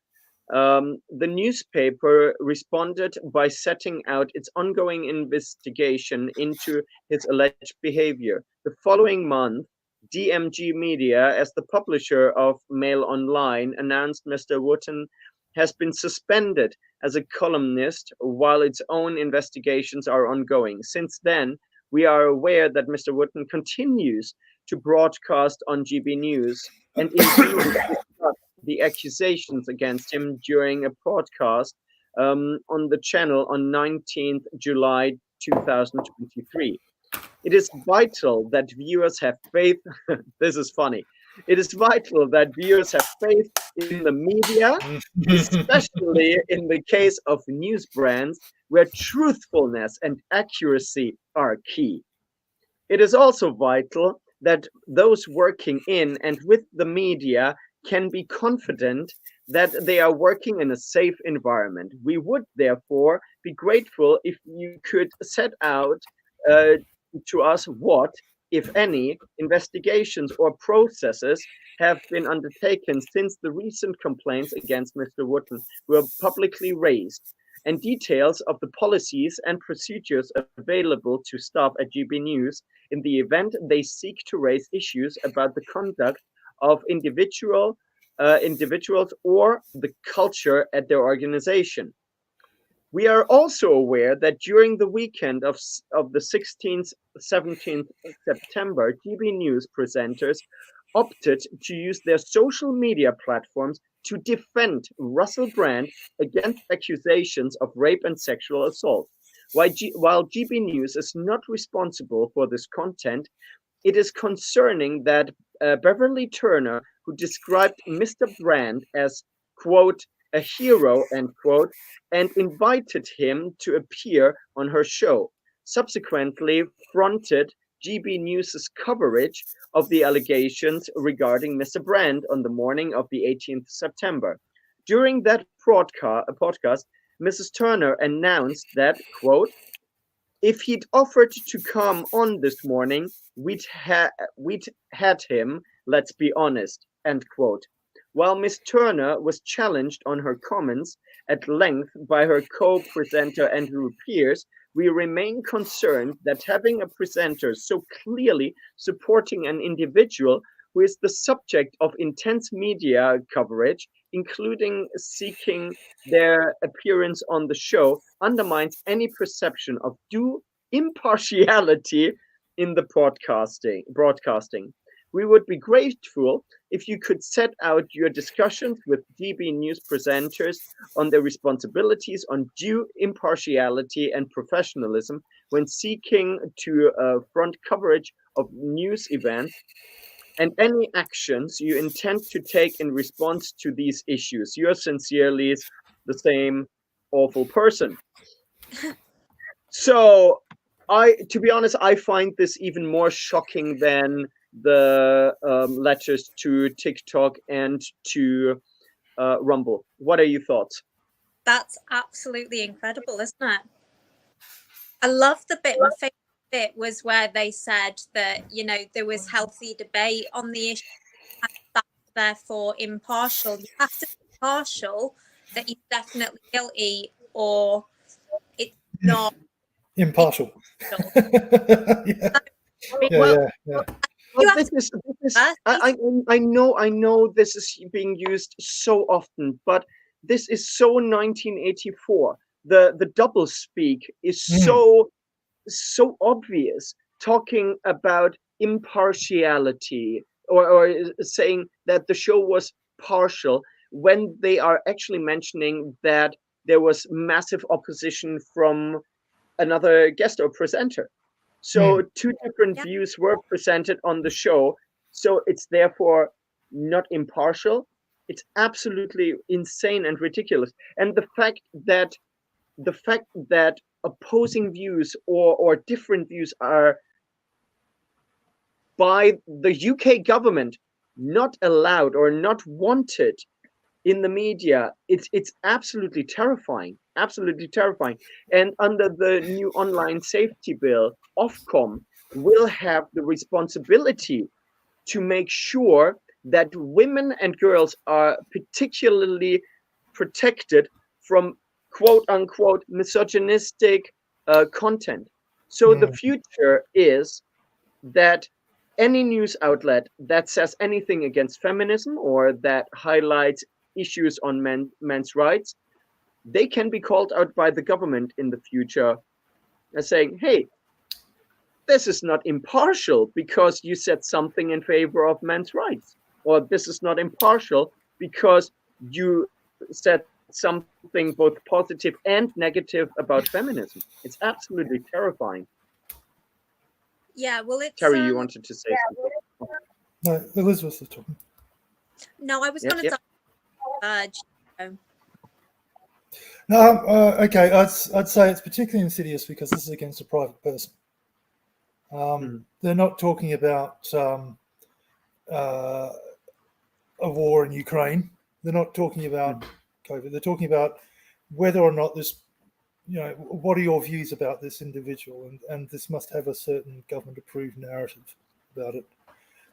A: The newspaper responded by setting out its ongoing investigation into his alleged behavior. The following month, DMG Media, as the publisher of Mail Online, announced Mr. Wootton has been suspended as a columnist while its own investigations are ongoing. Since then, we are aware that Mr. Wootton continues to broadcast on GB News and indeed the accusations against him during a broadcast on the channel on 19th July 2023. It is vital that viewers have faith. This is funny. It is vital that viewers have faith in the media, especially in the case of news brands where truthfulness and accuracy are key. It is also vital that those working in and with the media can be confident that they are working in a safe environment. We would therefore be grateful if you could set out to us what, if any, investigations or processes have been undertaken since the recent complaints against Mr. Wootton were publicly raised, and details of the policies and procedures available to staff at GB News in the event they seek to raise issues about the conduct of individuals or the culture at their organization. We are also aware that during the weekend of the 16th, 17th September, GB News presenters opted to use their social media platforms to defend Russel Brand against accusations of rape and sexual assault. While GB News is not responsible for this content, it is concerning that Beverly Turner, who described Mr. Brand as, quote, a hero, end quote, and invited him to appear on her show, subsequently fronted GB News' coverage of the allegations regarding Mr. Brand on the morning of the 18th September. During that podcast, Mrs. Turner announced that, quote, if he'd offered to come on this morning, we'd had him, let's be honest, end quote. While Miss Turner was challenged on her comments at length by her co-presenter Andrew Pierce, we remain concerned that having a presenter so clearly supporting an individual who is the subject of intense media coverage, including seeking their appearance on the show, undermines any perception of due impartiality in the broadcasting. We would be grateful if you could set out your discussions with DB News presenters on their responsibilities on due impartiality and professionalism when seeking to front coverage of news events, and any actions you intend to take in response to these issues. Yours sincerely, the same awful person. So, to be honest, I find this even more shocking than the letters to TikTok and to Rumble. What are your thoughts?
C: That's absolutely incredible, isn't it? I love the bit. My favorite bit was where they said that, you know, there was healthy debate on the issue, and that's therefore impartial. You have to be partial that he's definitely guilty, or it's not
B: impartial.
A: Yeah. Well, this is I know this is being used so often, but this is so 1984. The double speak is so obvious, talking about impartiality or saying that the show was partial when they are actually mentioning that there was massive opposition from another guest or presenter. So two different views were presented on the show. So it's therefore not impartial. It's absolutely insane and ridiculous. And the fact that opposing views or different views are by the UK government not allowed or not wanted in the media, it's absolutely terrifying. Absolutely terrifying. And under the new online safety bill, Ofcom will have the responsibility to make sure that women and girls are particularly protected from quote unquote misogynistic content. So the future is that any news outlet that says anything against feminism or that highlights issues on men's rights, they can be called out by the government in the future as saying, hey, this is not impartial because you said something in favor of men's rights, or this is not impartial because you said something both positive and negative about feminism. It's absolutely terrifying.
C: Yeah, well, it's
A: Terry, you wanted to say something.
B: No, Elizabeth was talking.
C: No, I was going to
B: okay, I'd say it's particularly insidious because this is against a private person. They're not talking about a war in Ukraine. They're not talking about COVID. They're talking about whether or not this, you know, what are your views about this individual? And this must have a certain government-approved narrative about it.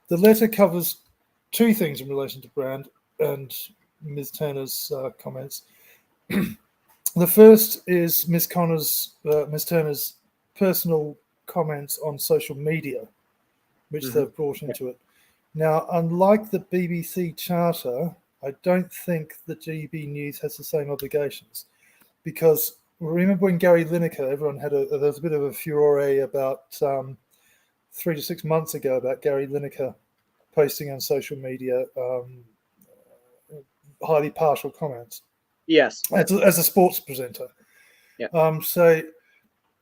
B: The letter covers two things in relation to Brand and Ms. Turner's comments. The first is Ms. Turner's personal comments on social media, which they've brought into it. Now, unlike the BBC Charter, I don't think the GB News has the same obligations, because remember when Gary Lineker, everyone had there was a bit of a furore about 3 to 6 months ago about Gary Lineker posting on social media highly partial comments.
A: Yes.
B: As a sports presenter.
A: Yeah.
B: So,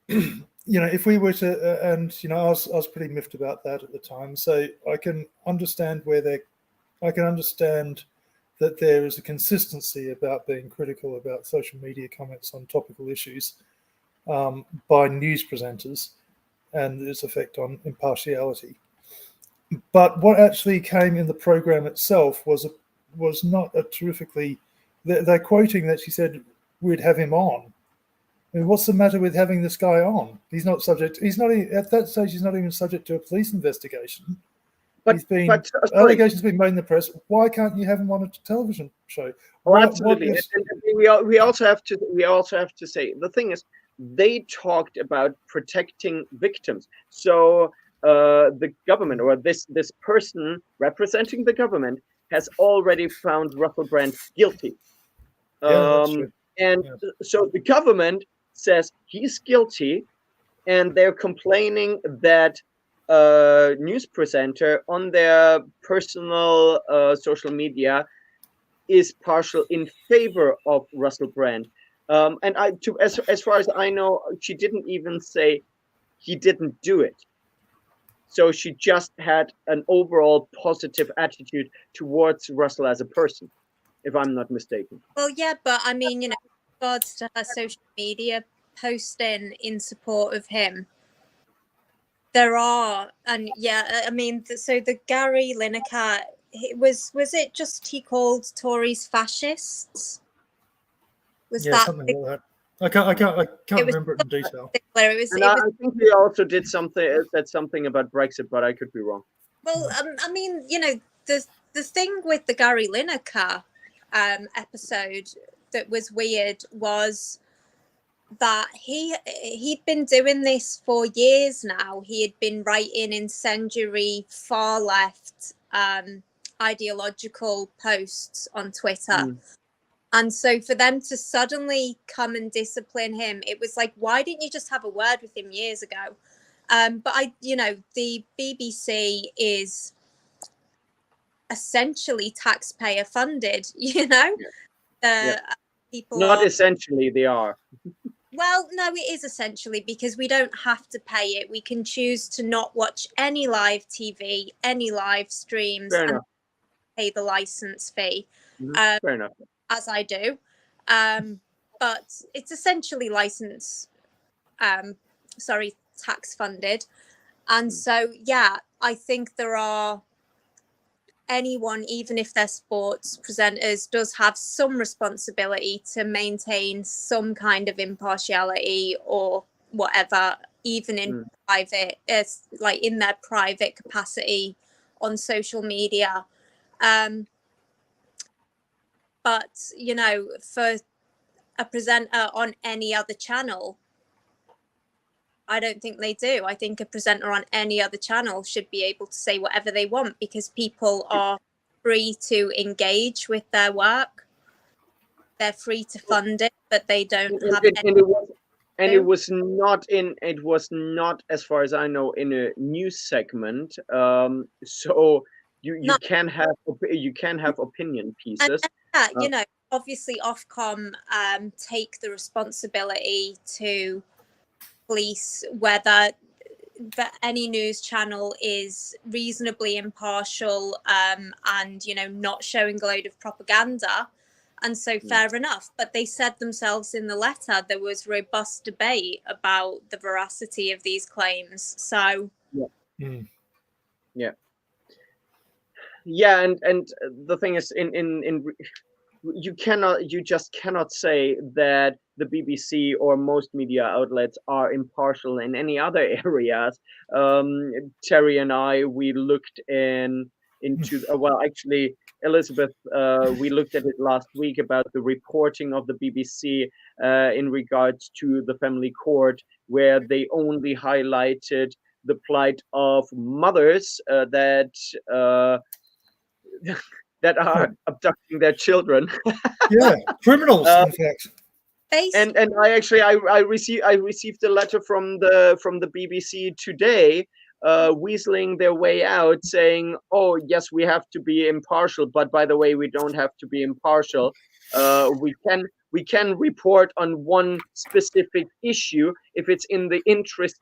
B: you know, if we were to, and you know, I was pretty miffed about that at the time. So I can understand that there is a consistency about being critical about social media comments on topical issues by news presenters and its effect on impartiality. But what actually came in the program itself was not a terrifically. They're quoting that she said we'd have him on. I mean, what's the matter with having this guy on? He's not at that stage. He's not even subject to a police investigation. Allegations being made in the press. Why can't you have him on a television show?
A: Absolutely. We also have to say the thing is, they talked about protecting victims. So the government, or this person representing the government, has already found Russell Brand guilty.
B: Yeah, that's true.
A: And
B: Yeah.
A: so the government says he's guilty, and they're complaining that a news presenter on their personal social media is partial in favor of Russell Brand. And as far as I know, she didn't even say he didn't do it. So she just had an overall positive attitude towards Russell as a person, if I'm not mistaken.
C: Well, yeah, but I mean, you know, with regards to her social media posting in support of him, there are, and yeah, I mean, so the Gary Lineker, was it just he called Tories fascists? Was
B: Yeah,
C: that
B: something like that. I can't
C: it was
B: remember it in detail.
C: particular? It was,
A: And
C: it
A: I
C: was
A: think he also did said something about Brexit, but I could be wrong.
C: well, I mean, you know, the thing with the Gary Lineker episode that was weird was that he'd been doing this for years now. He had been writing incendiary far left ideological posts on Twitter. And so for them to suddenly come and discipline him, it was like, why didn't you just have a word with him years ago? But the BBC is essentially taxpayer funded, people
A: Not
C: are,
A: essentially, they are.
C: well, no, it is essentially, because we don't have to pay it. We can choose to not watch any live TV, any live streams,
A: Fair
C: and
A: enough.
C: pay the license fee,
A: Fair enough.
C: as I do. But it's essentially tax funded. And so, yeah, I think there are anyone, even if they're sports presenters, does have some responsibility to maintain some kind of impartiality or whatever, even in private, like in their private capacity on social media. But, you know, for a presenter on any other channel, I don't think they do. I think a presenter on any other channel should be able to say whatever they want, because people are free to engage with their work. They're free to fund it, but they don't have any.
A: And it was not, as far as I know, in a news segment. So you can have opinion pieces.
C: And you know, obviously Ofcom take the responsibility to police whether any news channel is reasonably impartial and, you know, not showing a load of propaganda. And so fair enough. But they said themselves in the letter there was robust debate about the veracity of these claims. So
A: Yeah, and the thing is, you just cannot say that the BBC or most media outlets are impartial in any other areas. Terry and I, we looked into well, actually, Elizabeth, we looked at it last week about the reporting of the BBC in regards to the family court, where they only highlighted the plight of mothers that are abducting their children.
B: Yeah, criminals, in fact.
A: And I received a letter from the BBC today, weaseling their way out, saying, "Oh yes, we have to be impartial, but by the way, we don't have to be impartial. We can report on one specific issue if it's in the interest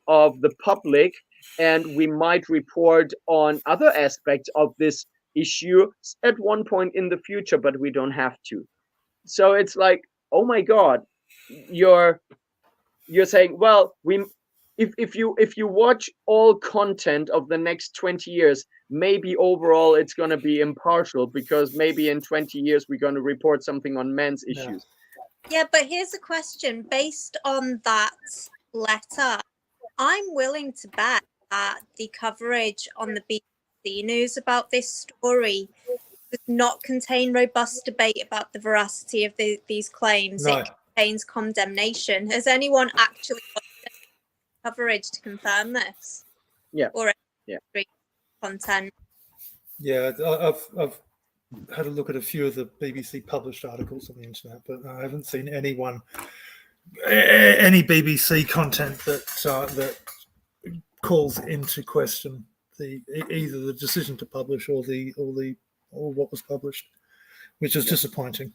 A: of the public, and we might report on other aspects of this issue at one point in the future, but we don't have to." So it's like, oh my God, you're saying, well, if you watch all content of the next 20 years, maybe overall it's going to be impartial, because maybe in 20 years we're going to report something on men's issues.
C: Yeah, but here's a question based on that letter. I'm willing to bet that the coverage on the BBC News about this story does not contain robust debate about the veracity of these claims.
B: No.
C: contains condemnation. Has anyone actually watched coverage to confirm this?
A: Yeah.
C: Or
A: Yeah.
C: content?
B: Yeah, I've had a look at a few of the BBC published articles on the internet, but I haven't seen any BBC content that calls into question either the decision to publish or what was published, which is disappointing.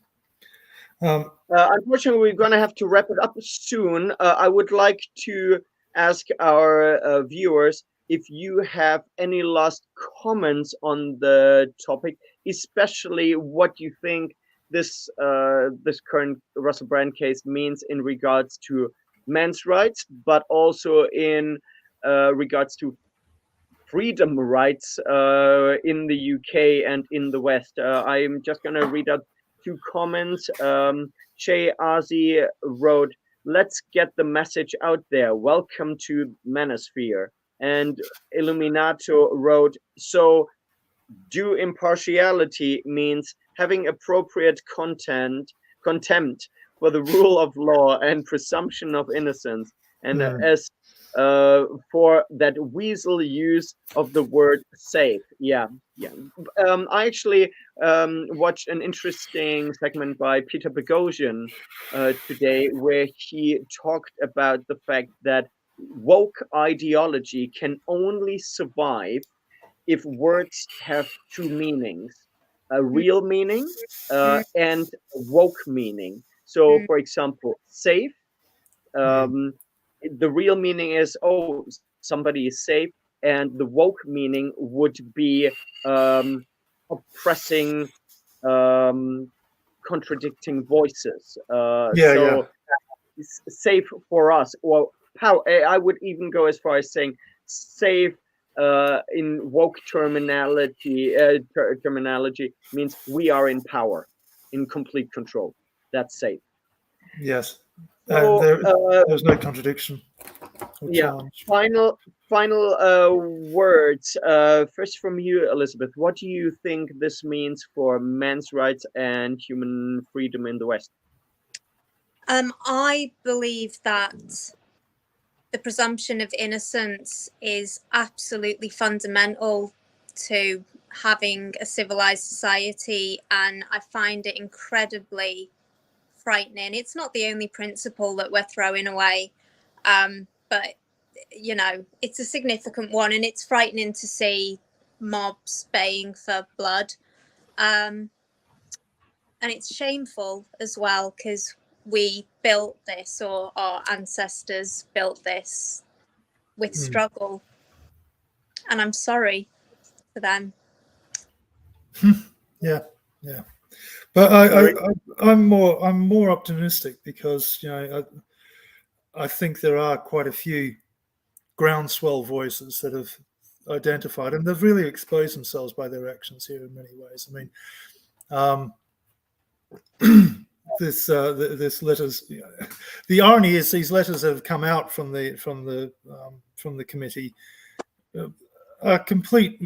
A: Unfortunately, we're going to have to wrap it up soon. I would like to ask our viewers if you have any last comments on the topic, especially what you think this current Russel Brand case means in regards to men's rights, but also in regards to freedom rights in the UK and in the West. I'm just going to read out 2 comments. Shay Azi wrote, "Let's get the message out there. Welcome to Manosphere." And Illuminato wrote, "So due impartiality means having appropriate contempt for the rule of law and presumption of innocence. And as for that weasel use of the word safe." Yeah. I actually watched an interesting segment by Peter Boghossian today, where he talked about the fact that woke ideology can only survive if words have 2 meanings: a real meaning and a woke meaning. So, for example, safe. The real meaning is, oh, somebody is safe, and the woke meaning would be oppressing, contradicting voices. Safe for us, or how I would even go as far as saying safe in woke terminology means we are in power, in complete control. That's safe.
B: Yes.
A: So,
B: there's no contradiction.
A: Yeah. Final words. First from you, Elizabeth. What do you think this means for men's rights and human freedom in the West?
C: I believe that the presumption of innocence is absolutely fundamental to having a civilized society, and I find it incredibly frightening. It's not the only principle that we're throwing away, but you know, it's a significant one, and it's frightening to see mobs baying for blood, and it's shameful as well, because we built this, or our ancestors built this with struggle, and I'm sorry for them.
B: Yeah. But I'm more optimistic, because I think there are quite a few groundswell voices that have identified, and they've really exposed themselves by their actions here in many ways. I mean, this letters. The irony is, these letters have come out from the committee, a complete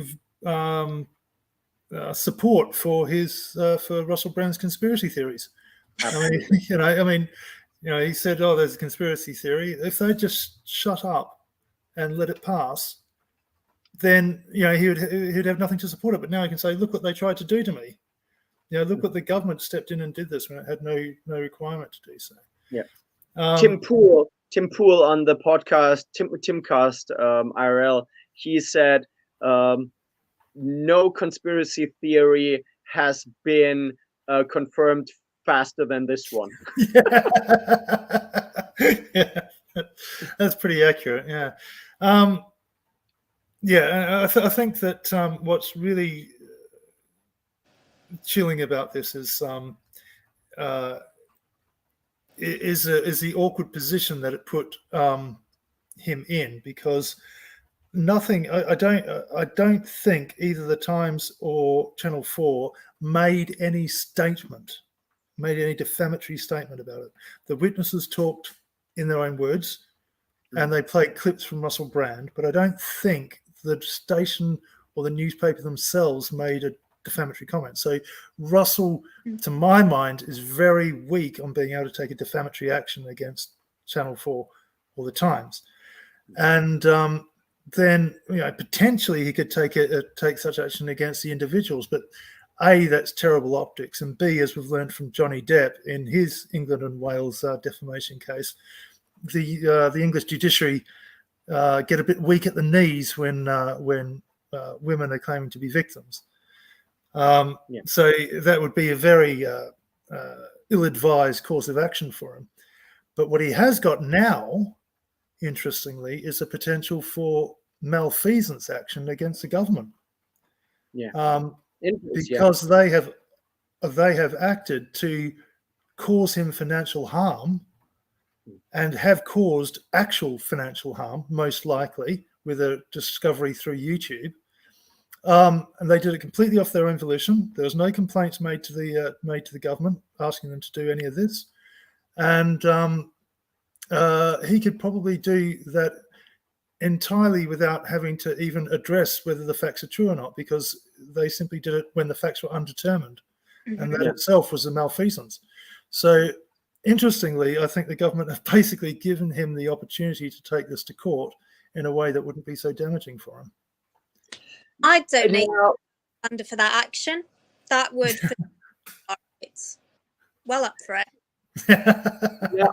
B: support for Russel Brand's conspiracy theories. I mean, he said, "Oh, there's a conspiracy theory." If they just shut up and let it pass, then he'd have nothing to support it. But now he can say, "Look what they tried to do to me. Look what the government stepped in and did this when it had no requirement to do so."
A: Yeah. Tim Poole on the podcast, Timcast IRL, he said, no conspiracy theory has been confirmed faster than this one.
B: Yeah, that's pretty accurate. Yeah. I think that what's really chilling about this is the awkward position that it put him in, because nothing. I don't think either the Times or Channel 4 made any defamatory statement about it. The witnesses talked in their own words, and they played clips from Russel Brand, but I don't think the station or the newspaper themselves made defamatory comments. So Russell, to my mind, is very weak on being able to take a defamatory action against Channel 4 or the Times. And then, potentially he could take such action against the individuals. But A, that's terrible optics. And B, as we've learned from Johnny Depp in his England and Wales defamation case, the English judiciary get a bit weak at the knees when women are claiming to be victims. So that would be a very ill-advised course of action for him. But what he has got now, interestingly, is a potential for malfeasance action against the government. Because they have acted to cause him financial harm, and have caused actual financial harm, most likely, with a discovery through YouTube. And they did it completely off their own volition. There was no complaints made to the government asking them to do any of this. And he could probably do that entirely without having to even address whether the facts are true or not, because they simply did it when the facts were undetermined. And that itself was a malfeasance. So interestingly, I think the government have basically given him the opportunity to take this to court in a way that wouldn't be so damaging for him.
C: I'd donate under for that action. That would it's well up for it.
A: Yeah,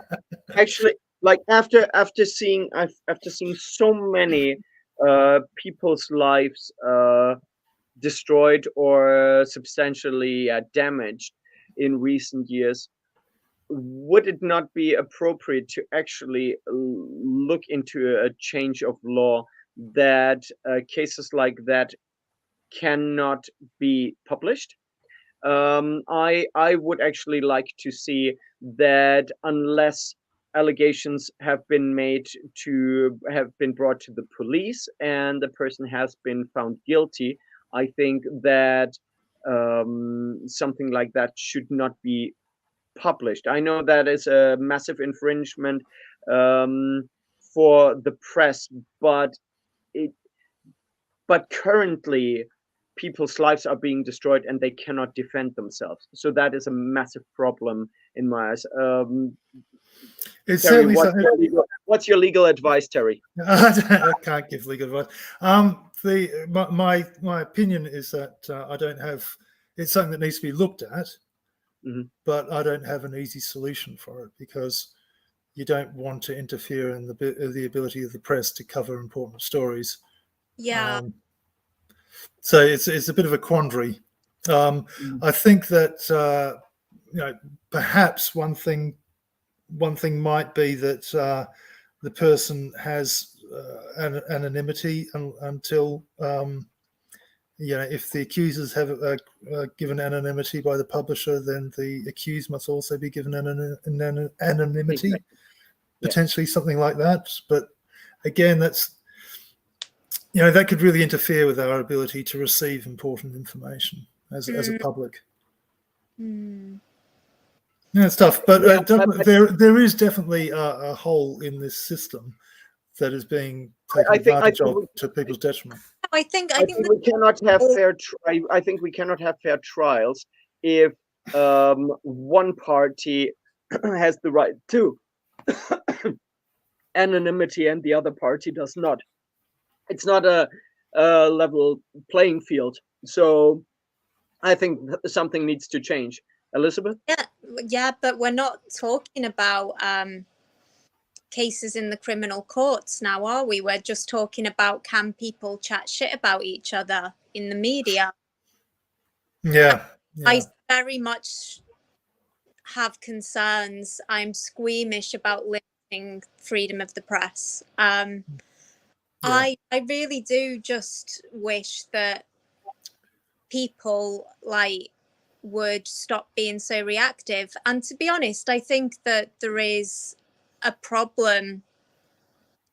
A: actually, like after seeing so many people's lives destroyed or substantially damaged in recent years, would it not be appropriate to actually look into a change of law that cases like that cannot be published? I would actually like to see that unless allegations have been brought to the police and the person has been found guilty, I think that something like that should not be published. I know that is a massive infringement for the press, but currently people's lives are being destroyed and they cannot defend themselves. So that is a massive problem in my eyes. Terry, what's your legal advice, Terry?
B: I can't give legal advice. My opinion is that I don't have. It's something that needs to be looked at, but I don't have an easy solution for it, because you don't want to interfere in the ability of the press to cover important stories.
C: Yeah.
B: So it's a bit of a quandary. I think that perhaps one thing might be that the person has anonymity until if the accusers have given anonymity by the publisher, then the accused must also be given anonymity. Exactly. Potentially something like that. But again, that's that could really interfere with our ability to receive important information as a public. It's tough, but there is definitely a hole in this system that is being taken advantage of to people's detriment.
C: I think
A: we cannot have fair. I think we cannot have fair trials if one party has the right to anonymity and the other party does not. It's not a level playing field. So I think something needs to change. Elizabeth?
C: Yeah, but we're not talking about cases in the criminal courts now, are we? We're just talking about, can people chat shit about each other in the media?
B: Yeah.
C: I very much have concerns. I'm squeamish about limiting freedom of the press. I really do just wish that people would stop being so reactive. And to be honest, I think that there is a problem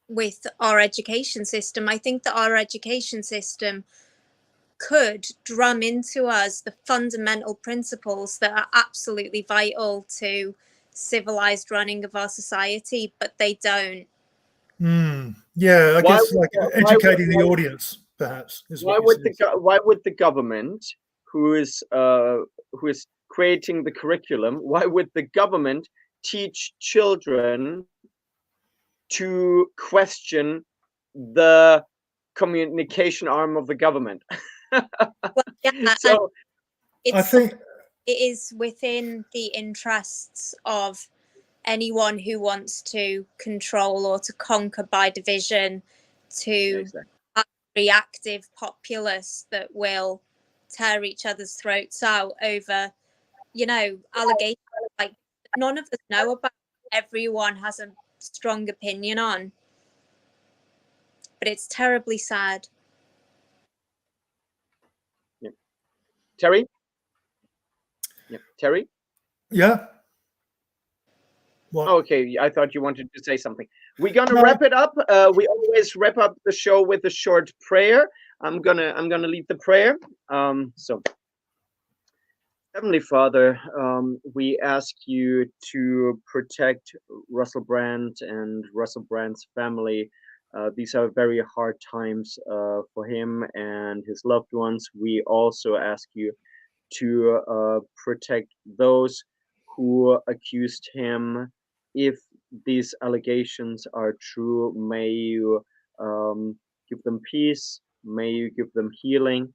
C: with our education system. I think that our education system could drum into us the fundamental principles that are absolutely vital to civilized running of our society, but they don't.
B: Yeah, I guess educating the audience, perhaps.
A: Why would the government, who is creating the curriculum, why would the government teach children to question the communication arm of the government?
C: Well, yeah,
A: So
B: I think
C: it is within the interests of anyone who wants to control or to conquer by division to
A: exactly.
C: a reactive populace that will tear each other's throats out over, allegations like none of us know about, everyone has a strong opinion on. But it's terribly sad.
A: Yeah. Terry? Yeah. Terry?
B: yeah. What?
A: Okay, I thought you wanted to say something. We're gonna
B: No.
A: wrap it up. We always wrap up the show with a short prayer. I'm gonna lead the prayer. So, Heavenly Father, we ask you to protect Russel Brand and Russel Brand's family. These are very hard times for him and his loved ones. We also ask you to protect those who accused him. If these allegations are true, may you give them peace, may you give them healing.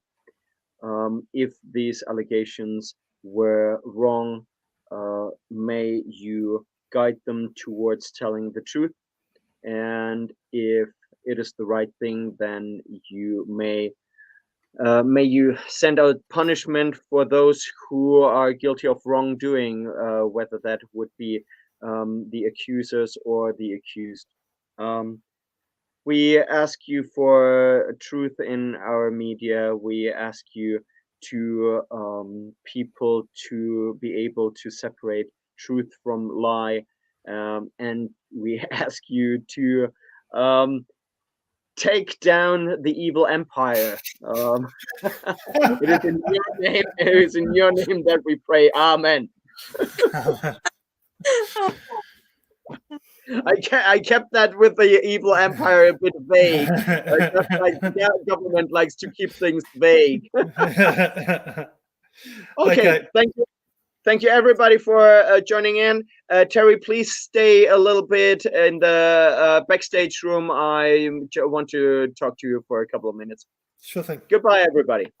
A: If these allegations were wrong, may you guide them towards telling the truth. And if it is the right thing, then you may you send out punishment for those who are guilty of wrongdoing, whether that would be the accusers or the accused. We ask you for truth in our media. We ask you to people to be able to separate truth from lie, and we ask you to take down the evil empire. It is in your name. It is in your name that we pray. Amen. I kept that with the evil empire a bit vague, just like the government likes to keep things vague. Okay, thank you everybody for joining in. Terry, please stay a little bit in the backstage room. I want to talk to you for a couple of minutes.
B: Sure thing.
A: Goodbye, everybody.